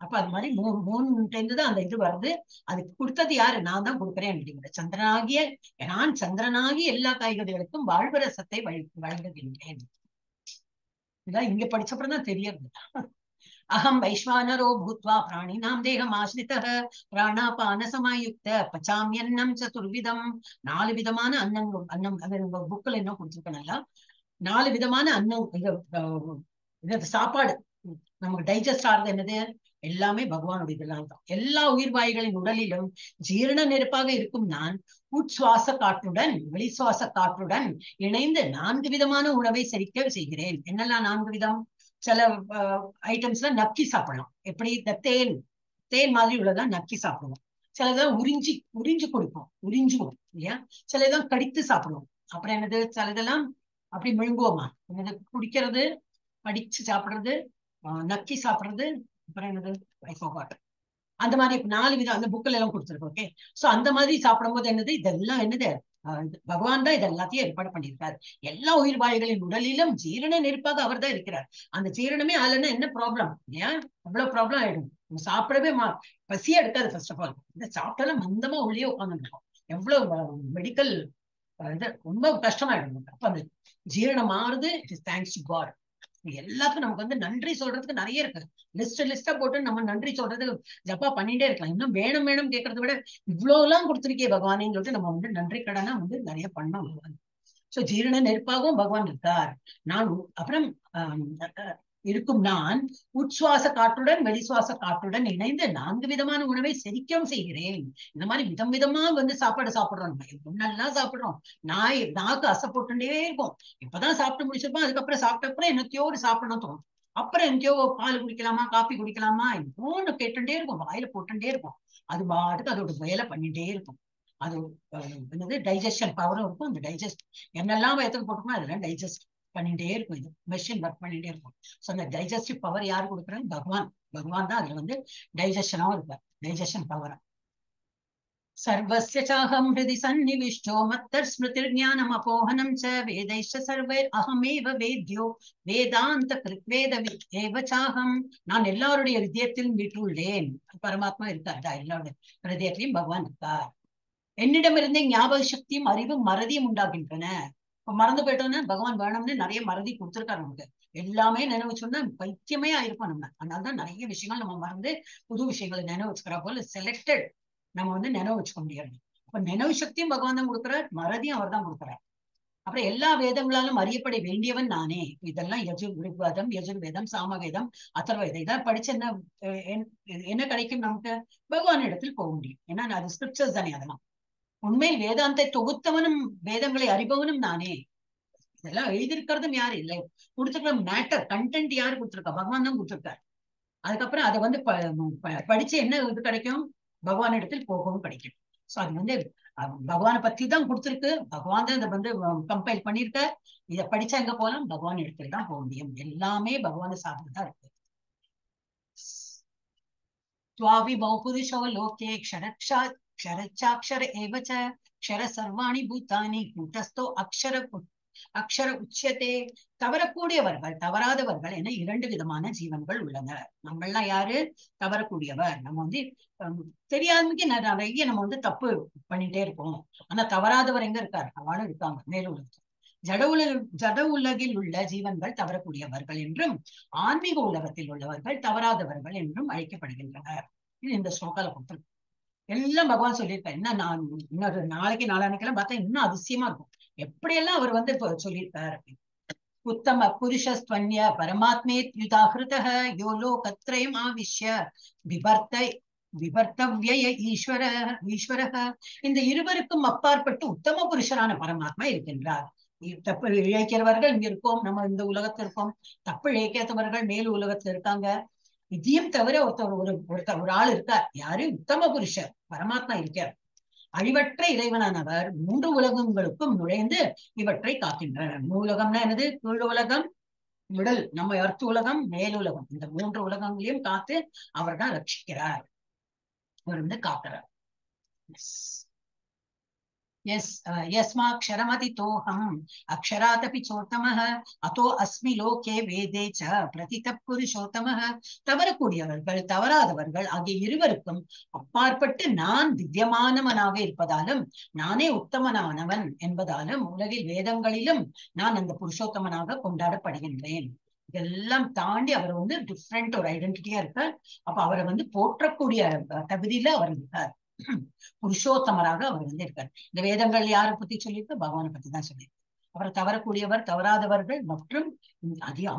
அப்ப அது மாதிரி மூணுதான் அந்த இது வருது. அதுக்கு கொடுத்தது யாரு? நான் தான் கொடுக்குறேன் அப்படிங்கிற நான் சந்திரனாகி எல்லா காய்கறிகளுக்கும் வாழ்வரசத்தை வழங்குகின்றேன். இதான் இங்க படிச்சப்பறம் தான் தெரியறது. அகம் வைஸ்வானரோ பூத்வா பிராணினாம் தேகம் ஆசிரிதः பிராணாபான சமாயுக்த பச்சாமியன்னம் சதுர்விதம். 4 விதமான அன்னம் அது புக்ல என்ன கொடுத்துருக்கனால 4 விதமான அன்னம், இது சாப்பாடு நமக்கு டைஜஸ்ட் ஆகுது. என்னது? எல்லாமே பகவானுடைய இதெல்லாம் தான். எல்லா உயிர்வாய்களின் உடலிலும் ஜீரண நெருப்பாக இருக்கும் நான் உட்சுவாச காற்றுடன் வெளிசுவாச காற்றுடன் இணைந்து 4 விதமான உணவை செரிக்க செய்கிறேன். என்னெல்லாம் 4 விதம்? சில ஐட்டம்ஸ்ல நக்கி சாப்பிடலாம். எப்படி? இந்த தேன் மாதிரி உள்ளதான் நக்கி சாப்பிடுவோம். சிலதெல்லாம் உறிஞ்சு கொடுப்போம், உறிஞ்சுவோம் இல்லையா? சிலதெல்லாம் கடித்து சாப்பிடுவோம். அப்புறம் என்னது? சிலதெல்லாம் அப்படி முழுங்குவோமா? என்னது? குடிக்கிறது, படிச்சு சாப்பிடுறது, நக்கி சாப்பிடுறது, அப்புறம் என்னது? அந்த மாதிரி 4 விதம் அந்த புக்ல எல்லாம் கொடுத்துருக்கு. ஓகே, சோ அந்த மாதிரி சாப்பிடும்போது என்னது? இதெல்லாம் என்னது? பகவான் தான் இது எல்லாத்தையும் ஏற்பாடு பண்ணியிருக்காரு. எல்லா உயிர்வாய்களின் உடலிலும் ஜீரண நெருப்பாக அவர் தான் இருக்கிறார். அந்த ஜீரணமே ஆகலன்னா என்ன ப்ராப்ளம்? ஏன் அவ்வளவு ப்ராப்ளம் ஆயிடும். சாப்பிடவே பசியே எடுக்காது. ஃபர்ஸ்ட் ஆஃப் ஆல் இந்த சாப்பிட்டாலும் மந்தமா உள்ளே உட்காந்துருக்கோம். எவ்வளவு மெடிக்கல் இது ரொம்ப கஷ்டமாயிடும். அப்ப அந்த ஜீரணம் மாறுது. It is thanks to God. எல்லாத்துக்கும் நமக்கு வந்து நன்றி சொல்றதுக்கு நிறைய இருக்கு. லிஸ்டா போட்டு நம்ம நன்றி சொல்றதுக்கு ஜப்பா பண்ணிட்டே இருக்கலாம். இன்னும் வேணும் கேட்கறத விட இவ்வளவு எல்லாம் கொடுத்துருக்கே பகவானேன்னு சொல்லிட்டு நம்ம வந்து நன்றி கடனா வந்து நிறைய பண்ணோம் பகவான். சோ ஜீரண நெருப்பாகவும் பகவான் இருக்கார். நான் அப்புறம் இருக்கும் நான் உட்சுவாச காற்றுடன் வெளிசுவாச காற்றுடன் இணைந்து 4 விதமான உணவை செரிக்கவும் செய்கிறேன். இந்த மாதிரி விதமா வந்து சாப்பாடு சாப்பிடுறோம். முன்னெல்லாம் சாப்பிடுறோம், நாக்கு அசை போட்டுட்டே இருக்கும். இப்பதான் சாப்பிட்டு முடிச்சிருப்போம். அதுக்கப்புறம் சாப்பிட்டப்புறம் என்னத்தையோ ஒரு சாப்பிடணும் தோணும். அப்புறம் எங்கேயோ பால் குடிக்கலாமா, காப்பி குடிக்கலாமா, இன்னொன்னு கேட்டுட்டே இருக்கும், வாயில போட்டுட்டே இருக்கும். அது பாட்டுக்கு அதோட வேலை பண்ணிட்டே இருக்கும். அது என்னது டைஜஷன் பவரும் இருக்கும். அந்த டைஜஸ்ட் என்னெல்லாம் வயத்துக்கு போட்டுக்கணும் அதெல்லாம் டைஜஸ்ட் பண்ணிட்டே இருக்கும். இது மெஷின் ஒர்க் பண்ணிட்டே இருக்கும். ஸோ அந்த டைஜஸ்டிவ் பவர் யாரு கொடுக்குறாங்க? பகவான். பகவான் தான் அதுல வந்து டைஜஷனாவும் இருப்பார், டைஜஷன் பவரா. सर्वस्य चाहं हृदि सन्निविष्टो मत्तस्मृतिर्ज्ञानम् अपोहनं च वेदैश्च सर्वैर् अहमेव वेद्यो வேதாந்த வேதவித் ஏவ சாகம். நான் எல்லாருடைய ஹிருதயத்திலும் வீற்றுள்ளேன். பரமாத்மா இருக்கார், எல்லாருடைய ஹிருதயத்திலையும் பகவான் இருக்கார். என்னிடமிருந்தே ஞாபக சக்தியும் அறிவும் மறதியும் உண்டாகின்றன. இப்ப மறந்து போயிட்டோம்னா பகவான் வேணும்னு நிறைய மறதி கொடுத்துருக்காரு நமக்கு. எல்லாமே நினைவு சொன்னா பைத்தியமே ஆயிருப்போம் நம்ம. அதனாலதான் நிறைய விஷயங்கள் நம்ம மறந்து புது விஷயங்களை நினைவு வச்சுக்கிறா போல செலக்டட் நம்ம வந்து நினைவு வச்சுக்க முடியாது. அப்ப நினைவு சக்தியும் பகவான் தான் கொடுக்குறார், மறதியும் அவர் தான் கொடுக்குறார். அப்புறம் எல்லா வேதங்களாலும் அறியப்பட வேண்டியவன் நானே. இதெல்லாம் ருக்வேதம், யஜுர்வேதம், சாமவேதம், அதர்வேதம் இதெல்லாம் படிச்சு என்ன கிடைக்கும் நமக்கு? பகவான் இடத்தில் போக முடியும். ஏன்னா அது ஸ்கிரிப்சர்ஸ் தானே. அதெல்லாம் உண்மையில் வேதாந்தை தொகுத்தவனும் வேதங்களை அறிபவனும் நானே. இதெல்லாம் எழுதியிருக்கிறதும் யாரு இல்லை, கொடுத்துருக்கிற மேட்டர் கண்டென்ட் யாரு கொடுத்துருக்கா? பகவான் தான் கொடுத்துருக்காரு. அதுக்கப்புறம் அதை வந்து படிச்சு என்ன இது கிடைக்கும்? பகவான் இடத்தில் போகவும் கிடைக்கும். சோ அது வந்து பகவானை பத்தி தான் கொடுத்துருக்கு. பகவான் தான் இதை வந்து கம்பைல் பண்ணிருக்க. இதை படிச்சா எங்க போகலாம்? பகவான் இடத்துல தான் போக முடியும். எல்லாமே பகவானை சார்ந்துதான் இருக்கு. त्वाविभौ पुरुषो लोके क्षरच्चाक्षर एव च क्षर सर्वाणि भूतानि कूटस्थो அக்ஷர உச்சத்தே. தவறக்கூடியவர்கள் தவறாதவர்கள் என 2 விதமான ஜீவன்கள் உள்ளனர். நம்மளாம் யாரு? தவறக்கூடியவர். நம்ம வந்து தெரியாதமைக்கு நிறைய நம்ம வந்து தப்பு பண்ணிட்டே இருப்போம். ஆனா தவறாதவர் எங்க இருக்காரு? அவளும் இருக்காங்க மேலுலகத்தில். ஜட உலகில் உள்ள ஜீவன்கள் தவறக்கூடியவர்கள் என்றும் ஆன்மீக உலகத்தில் உள்ளவர்கள் தவறாதவர்கள் என்றும் அழைக்கப்படுகின்றனர். இது இந்த ஸ்லோகால கொடுத்துருக்கு. எல்லாம் பகவான் சொல்லியிருக்காரு. என்ன நான் இன்னொரு நாளைக்கு நாளானைக்கெல்லாம் பார்த்தா இன்னும் அதிசயமா இருக்கும். எப்படியெல்லாம் அவர் வந்து சொல்லியிருக்காரு. உத்தம புருஷஸ்துவன்ய பரமாத்மேத்யுதாஹிருதः யோ லோகத்ரயம் ஆவிஷ்ய விவர்த்தவ்யய ஈஸ்வரः. இந்த இருவருக்கும் அப்பாற்பட்டு உத்தம புருஷரான பரமாத்மா இருக்கின்றார். தப்பு இழைக்கிறவர்கள் இங்க இருக்கோம், நம்ம இந்த உலகத்துல இருக்கோம். தப்பு இழைக்காதவர்கள் மேல் உலகத்துல இருக்காங்க. இதையும் தவிர ஒரு ஆள் இருக்கார். யாரு? உத்தம புருஷர் பரமாத்மா இருக்கார். அழிவற்ற இறைவனானவர் 3 உலகங்களுக்கும் நுழைந்து இவற்றை காக்கின்றனர். மூலகம்னா என்னது? கீழ் உலகம், மிடல் நம்ம எர்த் உலகம், மேலுலகம். இந்த 3 உலகங்களையும் காத்து அவர் தான் ரட்சிக்கிறார். அவர் வந்து காக்கிறார். यस्माक्षरमतितोऽहम् अक्षरादपि चोत्तमः अतो अस्मि लोके वेदे च प्रतितः पुरुषोत्तमः. தவறக்கூடியவர்கள் தவறாதவர்கள் ஆகிய இருவருக்கும் அப்பாற்பட்டு நான் திவ்யமானவனாக இருப்பதாலும் நானே உத்தமனானவன் என்பதாலும் உலகில் வேதங்களிலும் நான் அந்த புருஷோத்தமனாக கொண்டாடப்படுகின்றேன். இதெல்லாம் தாண்டி அவர் வந்து டிஃப்ரெண்ட் ஒரு ஐடென்டிட்டியா இருக்கார். அப்ப அவரை வந்து போற்றக்கூடிய தகுதியில அவர் இருக்கார். புருஷோத்தமராக அவர் வந்து இருக்கார். இந்த வேதங்கள் யாரை பத்தி சொல்லியிருக்கு? பகவானை பத்தி தான் சொல்லியிருக்கு. அவர் தவறக்கூடியவர் தவறாதவர்கள் மற்றும்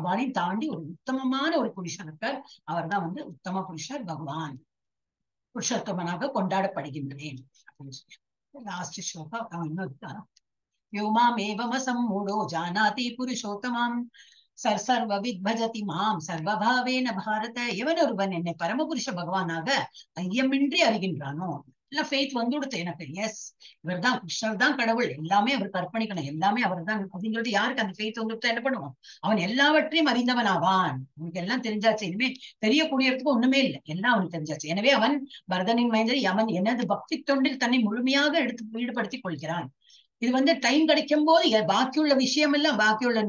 அவரையும் தாண்டி ஒரு உத்தமமான ஒரு புருஷன் இருக்கார். அவர் தான் வந்து உத்தம புருஷர் பகவான். புருஷோத்தமனாக கொண்டாடப்படுகின்றேன் அப்படின்னு சொல்லி லாஸ்ட் ஸ்லோகா அவன் இன்னும் இருக்கான். யோமாமேவமசம்மூடோ ஜானாதி புருஷோத்தமாம் சர்வவித் பஜதி மாம் சர்வபாவேன பாரத. எவன் ஒருவன் என்னை பரமபுருஷ பகவானாக ஐயமின்றி அறிகின்றானோ, இல்ல ஃபெய்த் வந்துடுத்து எனக்கு. எஸ், இவர் தான் கிருஷ்ணர் தான் கடவுள், எல்லாமே அவர் கற்பணிக்கணும், எல்லாமே அவர் தான் அப்படிங்கிறது யாருக்கு அந்த ஃபெய்த் வந்துடுத்து என்ன பண்ணுவான்? அவன் எல்லாவற்றையும் அறிந்தவன் ஆவான். அவனுக்கு எல்லாம் தெரிஞ்சாச்சு. இனிமே தெரியக்கூடியதுக்கு ஒண்ணுமே இல்லை, எல்லாம் அவனுக்கு தெரிஞ்சாச்சு. எனவே அவன் பரதனின் மைந்தரி அவன் எனது பக்தி தொண்டில் தன்னை முழுமையாக ஈடுபடுத்திக் கொள்கிறான். இது வந்து டைம் கிடைக்கும் போது பாக்கியுள்ள விஷயம் எல்லாம் பாக்கியுள்ள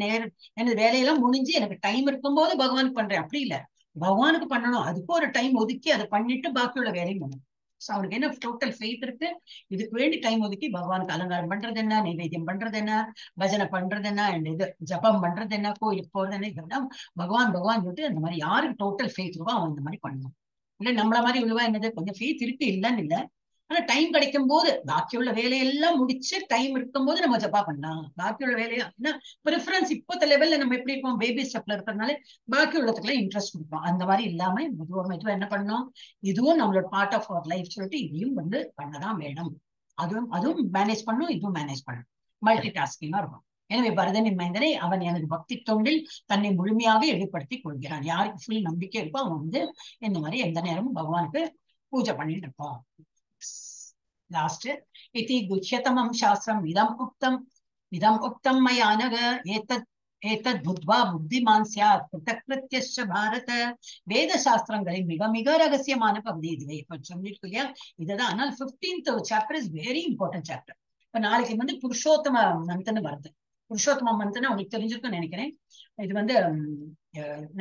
எனது வேலையெல்லாம் முடிஞ்சு எனக்கு டைம் இருக்கும் போது பகவானுக்கு பண்றேன். அப்படி இல்ல, பகவானுக்கு பண்ணணும், அதுக்கு ஒரு டைம் ஒதுக்கி அதை பண்ணிட்டு பாக்கியுள்ள வேலையும் பண்ணணும். சோ அவனுக்கு என்ன டோட்டல் ஃபெய்த் இருக்கு, இதுக்கு வேண்டி டைம் ஒதுக்கி பகவானுக்கு அலங்காரம் பண்றது என்ன, நைவேத்தியம் பண்றது என்ன, பஜனை பண்றது என்ன, இது ஜபம் பண்றது என்ன, கோயிலுக்கு போறது என்ன, இதெல்லாம் பகவான் சொல்லிட்டு அந்த மாதிரி யாருக்கு டோட்டல் ஃபெய்த் இருக்கோ அவன் இந்த மாதிரி பண்ணணும். இல்ல நம்மள மாதிரி உள்ளவா என்னது கொஞ்சம் ஃபெய்த் இருக்கு இல்லன்னு இல்ல, ஆனா டைம் கிடைக்கும் போது பாக்கியுள்ள வேலையெல்லாம் முடிச்சு டைம் இருக்கும் போது நம்ம ஜப்பா பண்ணலாம். பாக்கியுள்ள வேலையா ப்ரிஃபரன்ஸ் இப்போத்த லெவல்ல நம்ம எப்படி இருக்கோம், பேபி ஸ்டெப்ல இருக்கிறதுனால பாக்கி உள்ளதுக்குலாம் இன்ட்ரெஸ்ட் கொடுப்போம். அந்த மாதிரி இல்லாம மெதுவா என்ன பண்ணணும், இதுவும் நம்மளோட பார்ட் ஆஃப் அவர் லைஃப் சொல்லிட்டு இதையும் வந்து பண்ணதான் வேணும். அதுவும் மேனேஜ் பண்ணும், இதுவும் மேனேஜ் பண்ணும், மல்டி டாஸ்கிங்கா இருக்கும். எனவே பரதனின் மைந்தனை அவன் எனது பக்தி தொண்டில் தன்னை முழுமையாக வெளிப்படுத்திக் கொள்கிறான். யாருக்கு ஃபுல் நம்பிக்கை இருக்கோ அவன் வந்து இந்த மாதிரி எந்த நேரமும் பகவானுக்கு பூஜை பண்ணிட்டு இருப்பான். லாஸ்ட். இதி குஹ்யதமம் சாஸ்திரம் இதம் உக்தம் மயானக ஏதத் புத்வா புத்திமான் ஸ்யாத் கிருதக்ருத்யஸ்ச பாரத. வேத சாஸ்திரங்களின் மிக மிக ரகசியமான பகுதி இதுவே. இப்ப சொல்லிருக்கு இல்லையா, இதுதான். ஆனால் 15th chapter is very important chapter. இப்ப நாளைக்கு வந்து புருஷோத்தம மந்த்னு வருது. புருஷோத்தம மந்த்னு உங்களுக்கு தெரிஞ்சிருக்கும்னு நினைக்கிறேன். இது வந்து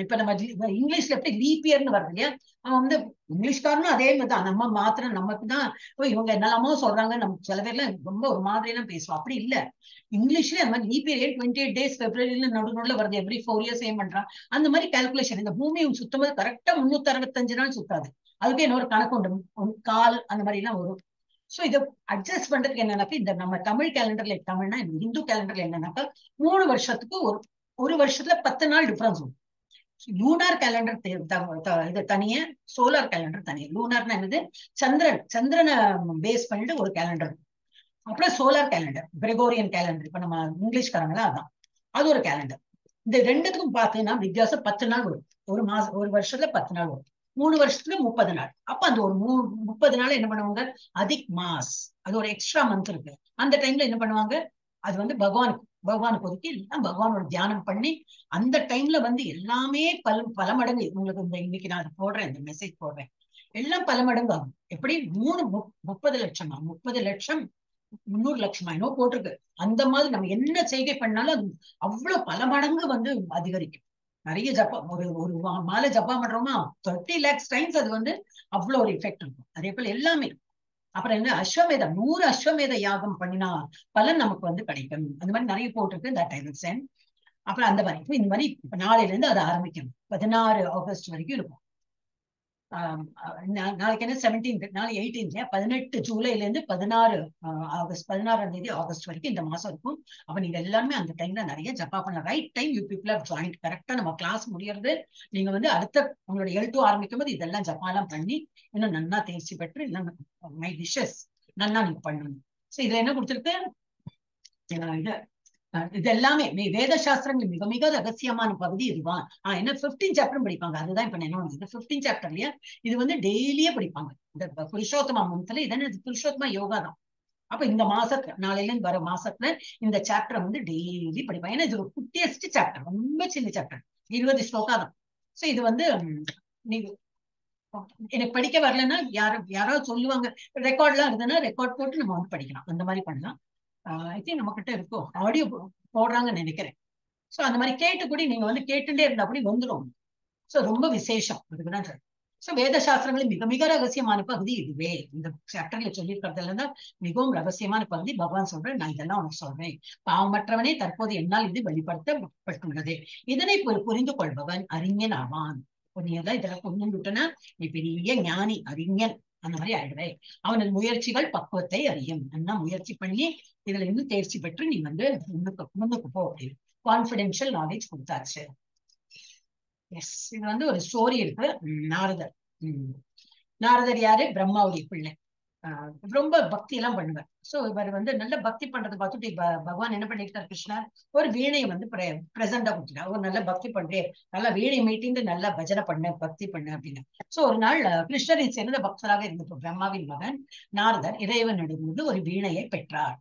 இப்ப நம்ம இங்கிலீஷ்ல எப்படி லீப் இயர்னு வருது இல்லையா, அவன் வந்து இங்கிலீஷ்காரனும் அதே மாதிரி தான். நம்ம மாத்திரம் நமக்கு தான் இவங்க என்னெல்லாமோ சொல்றாங்க, நம்ம சில பேர்ல ரொம்ப ஒரு மாதிரி எல்லாம் பேசுவோம். அப்படி இல்ல, இங்கிலீஷ்ல அந்த மாதிரி லீப் இயர் 28 days பிப்ரவரியில நடுநடுல வருது. எவ்ரி 4 years ஏன் பண்றான் அந்த மாதிரி கால்குலேஷன். இந்த பூமி சுத்தும்போது கரெக்டா 365 நாள் சுத்தாது. அதுக்கு இன்னொரு கணக்கு உண்டு, கால் அந்த மாதிரி எல்லாம் வரும். சோ இதை அட்ஜஸ்ட் பண்றதுக்கு என்னன்னாக்கா, இந்த நம்ம தமிழ் கேலண்டர்ல, தமிழ்னா இந்து கேலண்டர்ல என்னன்னாக்கா 3 வருஷத்துக்கு ஒரு வருஷத்துல 10 நாள் டிஃபரன்ஸ் வரும். லூனார் கேலண்டர் இது தனியா, சோலார் கேலண்டர் தனியா. லூனார்னா என்னது, சந்திரனை பேஸ் பண்ணிட்டு ஒரு கேலண்டர். அப்புறம் சோலார் கேலண்டர், கிரெகோரியன் கேலண்டர், இப்ப நம்ம இங்கிலீஷ்காரங்களா அதான், அது ஒரு கேலண்டர். இந்த ரெண்டுத்துக்கும் பாத்தீங்கன்னா வித்தியாசம் 10 நாள் வரும். ஒரு வருஷத்துல 10 நாள் வரும். 3 வருஷத்துல 30 நாள். அப்ப அந்த ஒரு 30 நாள் என்ன பண்ணுவாங்க, அதிக் மாஸ், அது ஒரு எக்ஸ்ட்ரா மந்த் இருக்கு. அந்த டைம்ல என்ன பண்ணுவாங்க, அது வந்து பகவானுக்கு ஒதுக்கி எல்லாம் பகவானோட தியானம் பண்ணி அந்த டைம்ல வந்து எல்லாமே பல மடங்கு. உங்களுக்கு இன்னைக்கு நான் போடுறேன், இந்த மெசேஜ் போடுறேன், எல்லாம் பல மடங்கு ஆகும். எப்படி 30 லட்சமா, 30 லட்சம் 300 லட்சமா இன்னும் போட்டிருக்கு. அந்த மாதிரி நம்ம என்ன செய்கை பண்ணாலும் அது அவ்வளவு பல மடங்கு வந்து அதிகரிக்கும். நிறைய ஜப்பம், ஒரு மாலை ஜப்பா பண்றோமா 30 lakhs டைம்ஸ் அது வந்து அவ்வளவு ஒரு எஃபெக்ட் இருக்கும். அதே போல எல்லாமே. அப்புறம் என்ன, அஸ்வமேதம் 100 அஸ்வமேத யாகம் பண்ணினா பலன் நமக்கு வந்து கிடைக்கும். அந்த மாதிரி நிறைய போட்டிருக்கு. That I will send. அப்புறம் அந்த மாதிரி இந்த மாதிரி இப்ப நாளையில இருந்து அதை ஆரம்பிக்கணும். 16 ஆகஸ்ட் வரைக்கும் இருக்கும். நாளைக்கு என்ன 17th, நாளைக்கு 18th, 18 ஜூலைல இருந்து 16ஆம் தேதி ஆகஸ்ட் வரைக்கும் இந்த மாசம் இருக்கும். அப்ப நீங்க எல்லாருமே அந்த டைம்ல நிறைய ஜப்பா பண்ண. Right time you people are joint. கரெக்டா நம்ம கிளாஸ் முடியறது, நீங்க வந்து அடுத்த உங்களோட L2 ஆரம்பிக்கும் போது இதெல்லாம் ஜப்பாலாம் பண்ணி இன்னும் நன்னா தேர்ச்சி பெற்று மை விஷஸ் நன்னா நீங்க பண்ணணும். சோ இதுல என்ன கொடுத்துருக்கு, இது எல்லாமே வேத சாஸ்திரங்கள் மிக மிக ரகசியமான பகுதி இதுதான். என்ன 15 சாப்டரும் படிப்பாங்க. அதுதான் இப்ப என்ன 15 சாப்டர்லயா இது வந்து டெய்லியே படிப்பாங்க. இந்த புருஷோத்தம மந்த்ல இதென்ன, புருஷோத்தம யோகா தான். அப்ப இந்த மாசத்துல, நாளையில இருந்து வர மாசத்துல இந்த சாப்டரை வந்து டெய்லி படிப்பாங்க. ஏன்னா இது ஒரு குட்டியஸ்ட் சாப்டர், ரொம்ப சின்ன சாப்டர், 20 ஸ்லோகா தான். சோ இது வந்து நீங்க எனக்கு படிக்க வரலன்னா யாராவது சொல்லுவாங்க, ரெக்கார்ட்லாம் இருந்ததுன்னா ரெக்கார்ட் போட்டு நம்ம வந்து படிக்கலாம். அந்த மாதிரி பண்ணலாம். ஐ திங்க் நம்ம கிட்ட இருக்கும், ஆடியோ போடுறாங்கன்னு நினைக்கிறேன். சோ அந்த மாதிரி கேட்டு கூட நீங்க வந்து கேட்டுட்டே இருந்தா அப்படி வந்துடும். சோ ரொம்ப விசேஷம் அதுக்குதான் சார். சோ வேத சாஸ்திரங்களில் மிக மிக ரகசியமான பகுதி இதுவே. இந்த சாப்டர்ல சொல்லியிருக்கிறதுல தான் மிகவும் ரகசியமான பகுதி. பகவான் சொல்றேன், நான் இதெல்லாம் உனக்கு சொல்றேன். பாவமற்றவனே தற்போது என்னால் இது வெளிப்படுத்தப்பட்டுள்ளது. இதனை புரிந்து கொள்பவன் அறிஞன் ஆவான். நீ எல்லாம் இதெல்லாம் புரிஞ்சுட்டனா நீ பெரிய ஞானி, அறிஞன் அந்த மாதிரி ஆயிடுவே. அவனது முயற்சிகள் பக்குவத்தை அறியும். என்ன முயற்சி பண்ணி இதுல இருந்து தேர்ச்சி பெற்று நீ வந்து முன்னுக்கு போ அப்படின்னு கான்பிடென்ஷியல் நாலேஜ் கொடுத்தாச்சு. எஸ், இது வந்து ஒரு ஸ்டோரி இருக்கு. நாரதர் யாரு, பிரம்மாவுடைய பிள்ளை. ரொம்ப பக்தி எல்லாம் பண்ணுவார். சோ இவர் வந்து நல்ல பக்தி பண்றது பார்த்துட்டு பகவான் என்ன பண்ணிருக்காரு, கிருஷ்ணர் ஒரு வீணையை வந்து பிரசண்டா கொடுத்துட்டார். ஒரு நல்ல பக்தி பண்றேன், நல்லா வீணை மீட்டிந்து நல்லா பஜனை பண்ண, பக்தி பண்ண அப்படின்னு. சோ ஒரு நாள் கிருஷ்ணரின் சிறந்த பக்தராக இருந்த பிரம்மாவின் மகன் நாரதர் இறைவனிடமிருந்து ஒரு வீணையை பெற்றார்.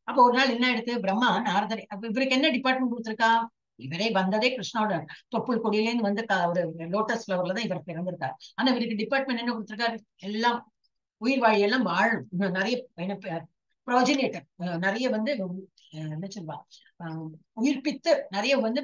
அப்ப ஒரு நாள் என்ன எடுத்து பிரம்மா நாரதர், இவருக்கு என்ன டிபார்ட்மெண்ட் கொடுத்திருக்கா, இவரே வந்ததே கிருஷ்ணாவோட தொப்புள் கொடியிலேருந்து வந்து ஒரு லோட்டஸ் ஃபிளவர்ல தான் இவர் பிறந்திருக்காரு. ஆனா இவருக்கு டிபார்ட்மெண்ட் என்ன கொடுத்திருக்காரு, எல்லாம் உயிர் வாழி எல்லாம் வாழும். நிறைய ப்ரோஜினேட்டர் நிறைய வந்து என்ன சொல்வா, உயிர்ப்பித்து நிறைய வந்து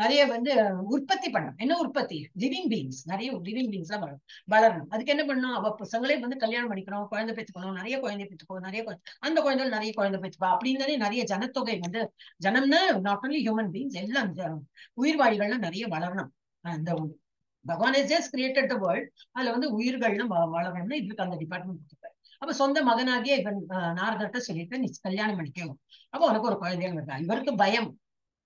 நிறைய வந்து உற்பத்தி பண்ணும். என்ன உற்பத்தி, லிவிங் பீங்ஸ், நிறைய லிவிங் பீங்ஸ் எல்லாம் வளரணும். அதுக்கு என்ன பண்ணணும், அவ பசங்களே வந்து கல்யாணம் பண்ணிக்கணும், குழந்தை பெற்றுக்கணும், நிறைய குழந்தை பெற்றுக்கணும், அந்த குழந்தைகள் நிறைய குழந்தை பெற்றுப்பா அப்படின்னு நிறைய ஜனத்தொகை வந்து, ஜனம்னா நாட் ஒன்லி ஹியூமன் பீங்ஸ், எல்லாம் உயிர்வாழிகள்லாம் நிறைய வளரணும். அந்த பகவான் has just created the world. அதுல வந்து உயிர்கள்லாம் வளரணும்னு இதுக்கு அந்த டிபார்ட்மெண்ட் கொடுத்துருப்பாரு. அப்ப சொந்த மகனாகிய இவன் நாரதர்கிட்ட சொல்லிட்டு, நீ கல்யாணம் பண்ணிக்கோ, அப்ப உனக்கு ஒரு குழந்தைகள் இருக்கா. இவருக்கு பயம்,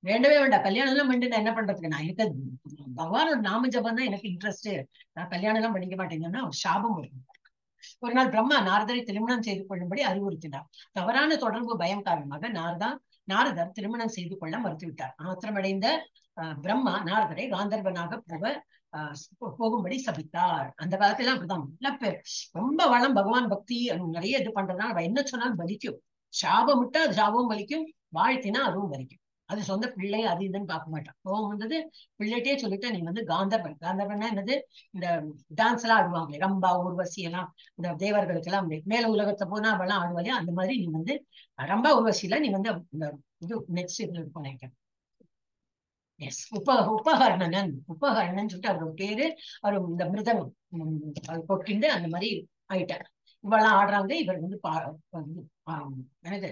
வேண்டவே வேண்டாம், கல்யாணம் எல்லாம் பண்ணிட்டு என்ன பண்றதுக்கு, நான் எனக்கு பகவானோட நாம ஜபம் தான் எனக்கு இன்ட்ரெஸ்ட், நான் கல்யாணம் எல்லாம் பண்ணிக்க மாட்டேங்கன்னா ஒரு சாபம் வரும். ஒரு நாள் பிரம்மா நாரதரை திருமணம் செய்து கொள்ளும்படி அறிவுறுத்தினார். தவறான தொடர்பு பயம் காரணமாக நாரதர் திருமணம் செய்து கொள்ள மறுத்துவிட்டார். ஆத்திரமடைந்த பிரம்மா நாரதரை காந்தர்வனாக போக போகும்படி சபித்தார். அந்த காலத்துல அப்படிதான் எல்லாம் ரொம்ப வளம் பகவான் பக்தி நிறைய இது பண்றதுனால அவ என்ன சொன்னாலும் பலிக்கும். சாபம் விட்டா அது சாபமும் பலிக்கும், வாழ்த்தினா அதுவும் பலிக்கும். அது சொந்த பிள்ளை அது இதுன்னு பார்க்க மாட்டான். கோவம் வந்தது பிள்ளைகிட்டே சொல்லிட்டு நீ வந்து காந்தர்பன். காந்தர்பன்னா என்னது, இந்த டான்ஸ் எல்லாம் ஆடுவாங்களே, ரம்பா ஊர்வசி எல்லாம் இந்த தேவர்களுக்கு எல்லாம் மேல உலகத்தை போனா அவெல்லாம் ஆடுவாளே, அந்த மாதிரி நீ வந்து ரம்பா ஊர்வசியில நீ வந்து இந்த இது நெக்ஸ்ட் இதுல இருக்கும். எஸ், உபகரணன் சொல்லிட்டு அவரோட பேரு. அவர் இந்த மிருதங்கம் கொட்டிண்டு அந்த மாதிரி ஆயிட்டார். இவெல்லாம் ஆடுறாங்க, இவர் வந்து என்னது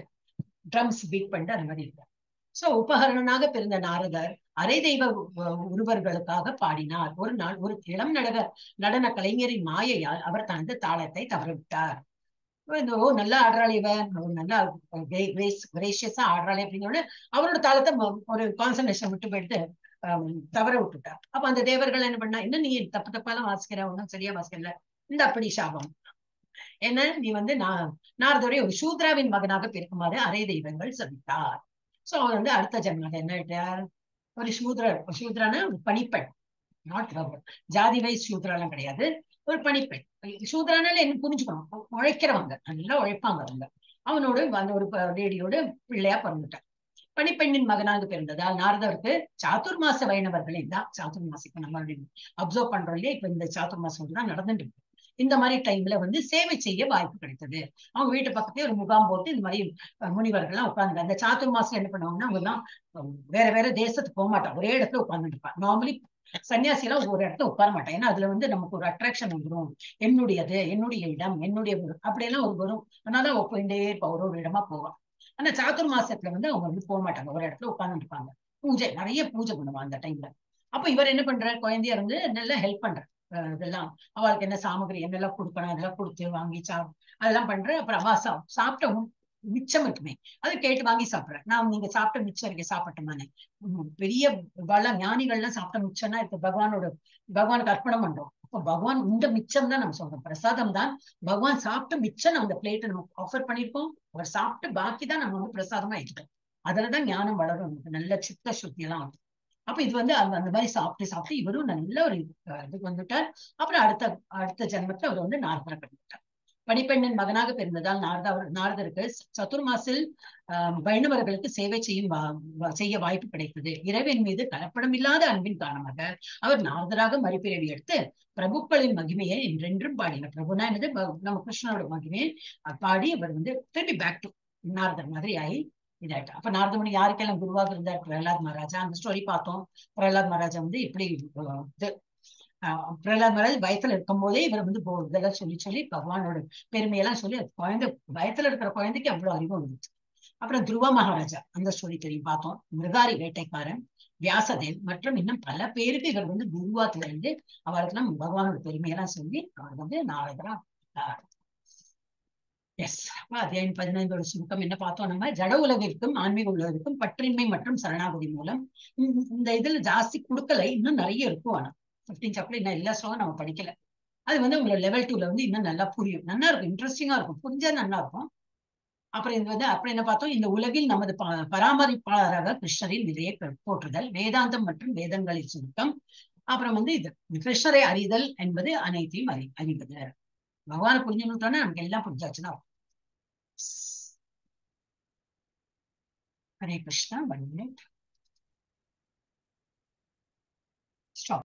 ட்ரம்ஸ் பீட் பண்ணிட்டு அந்த மாதிரி இருக்கார். சோ உபகரணனாக பிறந்த நாரதர் அரை தெய்வ உருவர்களுக்காக பாடினார். ஒரு நாள் ஒரு இளம் நடன கலைஞரின் மாயையால் அவர் தனது தாளத்தை தவறவிட்டார். ஓ நல்லா ஆடுறாள் இவன், நல்லா கிரேசியஸா ஆடுறாளே அப்படின்னு அவரோட தாளத்தை ஒரு கான்சன்ட்ரேஷன் விட்டு போயிட்டு தவற விட்டுட்டார். அப்ப அந்த தேவர்கள் என்ன பண்ணா, இன்னும் நீ தப்பாலாம் வாசிக்கிற, ஒன்னும் சரியா வாசிக்கல, இந்த அப்படி சாபம். ஏன்னா நீ வந்து நாரதோடைய ஒரு சூத்ராவின் மகனாக பிறக்குமாறு அரை தெய்வங்கள் சபித்தார். சோ அவர் வந்து அடுத்த ஜென்மம் என்ன, ஒரு சூத்ரான ஒரு பணிப்பெண், நாட் ஜாதி வைஸ் சூத்ராலாம் கிடையாது, ஒரு பணிப்பெண். சூத்ரானால என்ன புரிஞ்சுக்கணும், உழைக்கிறவங்க, நல்லா உழைப்பாங்க அவங்க. அவனோட அந்த ஒரு லேடியோட பிள்ளையா பிறந்துட்டான். பணிப்பெண்ணின் மகனாக பிறந்ததால் நாரதருக்கு சாதுர்மாச வைணவர்களின் தான் சாதுர்மாசிக்கு நம்ம அப்சர்வ் பண்றோம் இல்லையா, இப்ப இந்த சாதுர்மாசம் தான் நடந்துட்டு இருக்கு. இந்த மாதிரி டைம்ல வந்து சேவை செய்ய வாய்ப்பு கிடைத்தது. அவங்க வீட்டு பக்கத்தே ஒரு முகாம் போட்டு இந்த மாதிரி முனிவர்கள்லாம் உட்கார்ந்து, அந்த சாதுர்மாசம் என்ன பண்ணுவாங்கன்னா அவங்க எல்லாம் வேற வேற தேசத்துக்கு போக மாட்டாங்க, ஒரே இடத்துல உட்கார்ந்துட்டு இருப்பாங்க. நார்மலி சன்னியாசி எல்லாம் ஒரு இடத்துல உட்கார மாட்டேன், ஏன்னா அதுல வந்து நமக்கு ஒரு அட்ராக்ஷன் வந்துடும், என்னுடையது, என்னுடைய இடம், என்னுடைய அப்படியெல்லாம் ஒரு வரும். அதனால போயிட்டே இருப்பா, ஒரு இடமா போவான். ஆனா சாதுர்மாசத்துல வந்து அவங்க வந்து போக மாட்டாங்க, ஒரு இடத்துல உட்கார்ந்துட்டு இருப்பாங்க. பூஜை, நிறைய பூஜை பண்ணுவாங்க அந்த டைம்ல. அப்ப இவர் என்ன பண்றாரு, குழந்தையா இருந்து நல்லா ஹெல்ப் பண்ற, இதெல்லாம் அவளுக்கு என்ன சாமகிரி என்னெல்லாம் கொடுக்கணும் அதெல்லாம் கொடுத்து வாங்கி அதெல்லாம் பண்றேன். அப்புறம் அவ சாப்பிட்ட மிச்சம் இருக்குமே அதை கேட்டு வாங்கி சாப்பிடுறேன். நான் நீங்க சாப்பிட்ட மிச்சம் இருக்கு சாப்பிட்டோமானே, பெரிய ஞானிகள்லாம் சாப்பிட்ட மிச்சம்னா இப்ப பகவானுக்கு அர்ப்பணம் பண்றோம். இப்போ பகவான் இந்த மிச்சம் தான் நம்ம சொல்றோம், பிரசாதம் தான். பகவான் சாப்பிட்ட மிச்சம் நம்ம பிளேட்டை நம்ம ஆஃபர் பண்ணிருக்கோம், அவர் சாப்பிட்டு பாக்கி தான் நம்ம வந்து பிரசாதமா எடுத்துட்டோம். அதுலதான் ஞானம் வளரும், நமக்கு நல்ல சித்த சுத்தி எல்லாம் வந்து. அப்ப இது வந்து அந்த மாதிரி சாப்பிட்டு இவரும் நல்ல ஒரு இதுக்கு வந்துட்டார். அப்புறம் அடுத்த ஜென்மத்துல அவர் வந்து நாரதரை பிறந்துட்டார். பணிப்பெண்ணின் மகனாக பிறந்ததால் நாரதருக்கு சதுர்மாசில் வைணவர்களுக்கு சேவை செய்ய வாய்ப்பு கிடைத்தது. இறைவன் மீது கலப்படம் இல்லாத அன்பின் காரணமாக அவர் நாரதராக மறுபிறவி எடுத்து பிரபுக்களின் மகிமையை என்றென்றும் பாடினார். பிரபுனா என்னது, நம்ம கிருஷ்ணனோட மகிமையை பாடி அவர் வந்து திருப்பி பேக் டு நாரதர் மாதிரி ஆகி இதாயிட்டா. அப்ப நாரதமுனி யாருக்கெல்லாம் குருவாக இருந்தார், பிரகலாத் மகாராஜா. அந்த ஸ்டோரி பார்த்தோம். பிரகலாத் மகாராஜா வந்து இப்படி பிரகலாத் மகாராஜ் வயத்துல இருக்கும் போதே இவர் வந்து இதெல்லாம் சொல்லி பகவானோட பெருமையெல்லாம் சொல்லி குழந்தை வயத்துல இருக்கிற குழந்தைக்கு அவ்வளவு அறிவு வந்துச்சு. அப்புறம் துருவா மகாராஜா, அந்த ஸ்டோரி தெரியும் பார்த்தோம். மிருகாரி வேட்டைக்காரன், வியாசதேவ் மற்றும் இன்னும் பல பேருக்கு இவர் வந்து குருவா திறந்து அவருக்கெல்லாம் பகவானோட பெருமையெல்லாம் சொல்லி அவர் வந்து நாரதரா. எஸ், அத்தியாயம் 15 சுருக்கம் என்ன பார்த்தோம், நம்ம ஜட உலகிற்கும் ஆன்மீக உலகிற்கும் பற்றின்மை மற்றும் சரணாகதி மூலம். இந்த இதுல ஜாஸ்தி கொடுக்கல, இன்னும் நிறைய இருக்கும். ஆனா 15 சாப்டர் இன்னும் எல்லா ஸ்லோகம் நம்ம படிக்கல. அது வந்து உங்களோட லெவல் 2ல வந்து இன்னும் நல்லா புரியும், நல்லா இருக்கும், இன்ட்ரெஸ்டிங்கா இருக்கும், புரிஞ்சா நல்லா இருக்கும். அப்புறம் இது வந்து அப்புறம் என்ன பார்த்தோம், இந்த உலகில் நமது பராமரிப்பாளராக கிருஷ்ணரின் நிலையை போற்றுதல், வேதாந்தம் மற்றும் வேதங்களின் சுருக்கம். அப்புறம் வந்து இது கிருஷ்ணரை அறிதல் என்பது அனைத்தையும் அறிவது. பகவானை புரிஞ்சுட்டோன்னா நமக்கு எல்லாம் புரிஞ்சாச்சுன்னா. ஹரே கிருஷ்ணா. 1 minute.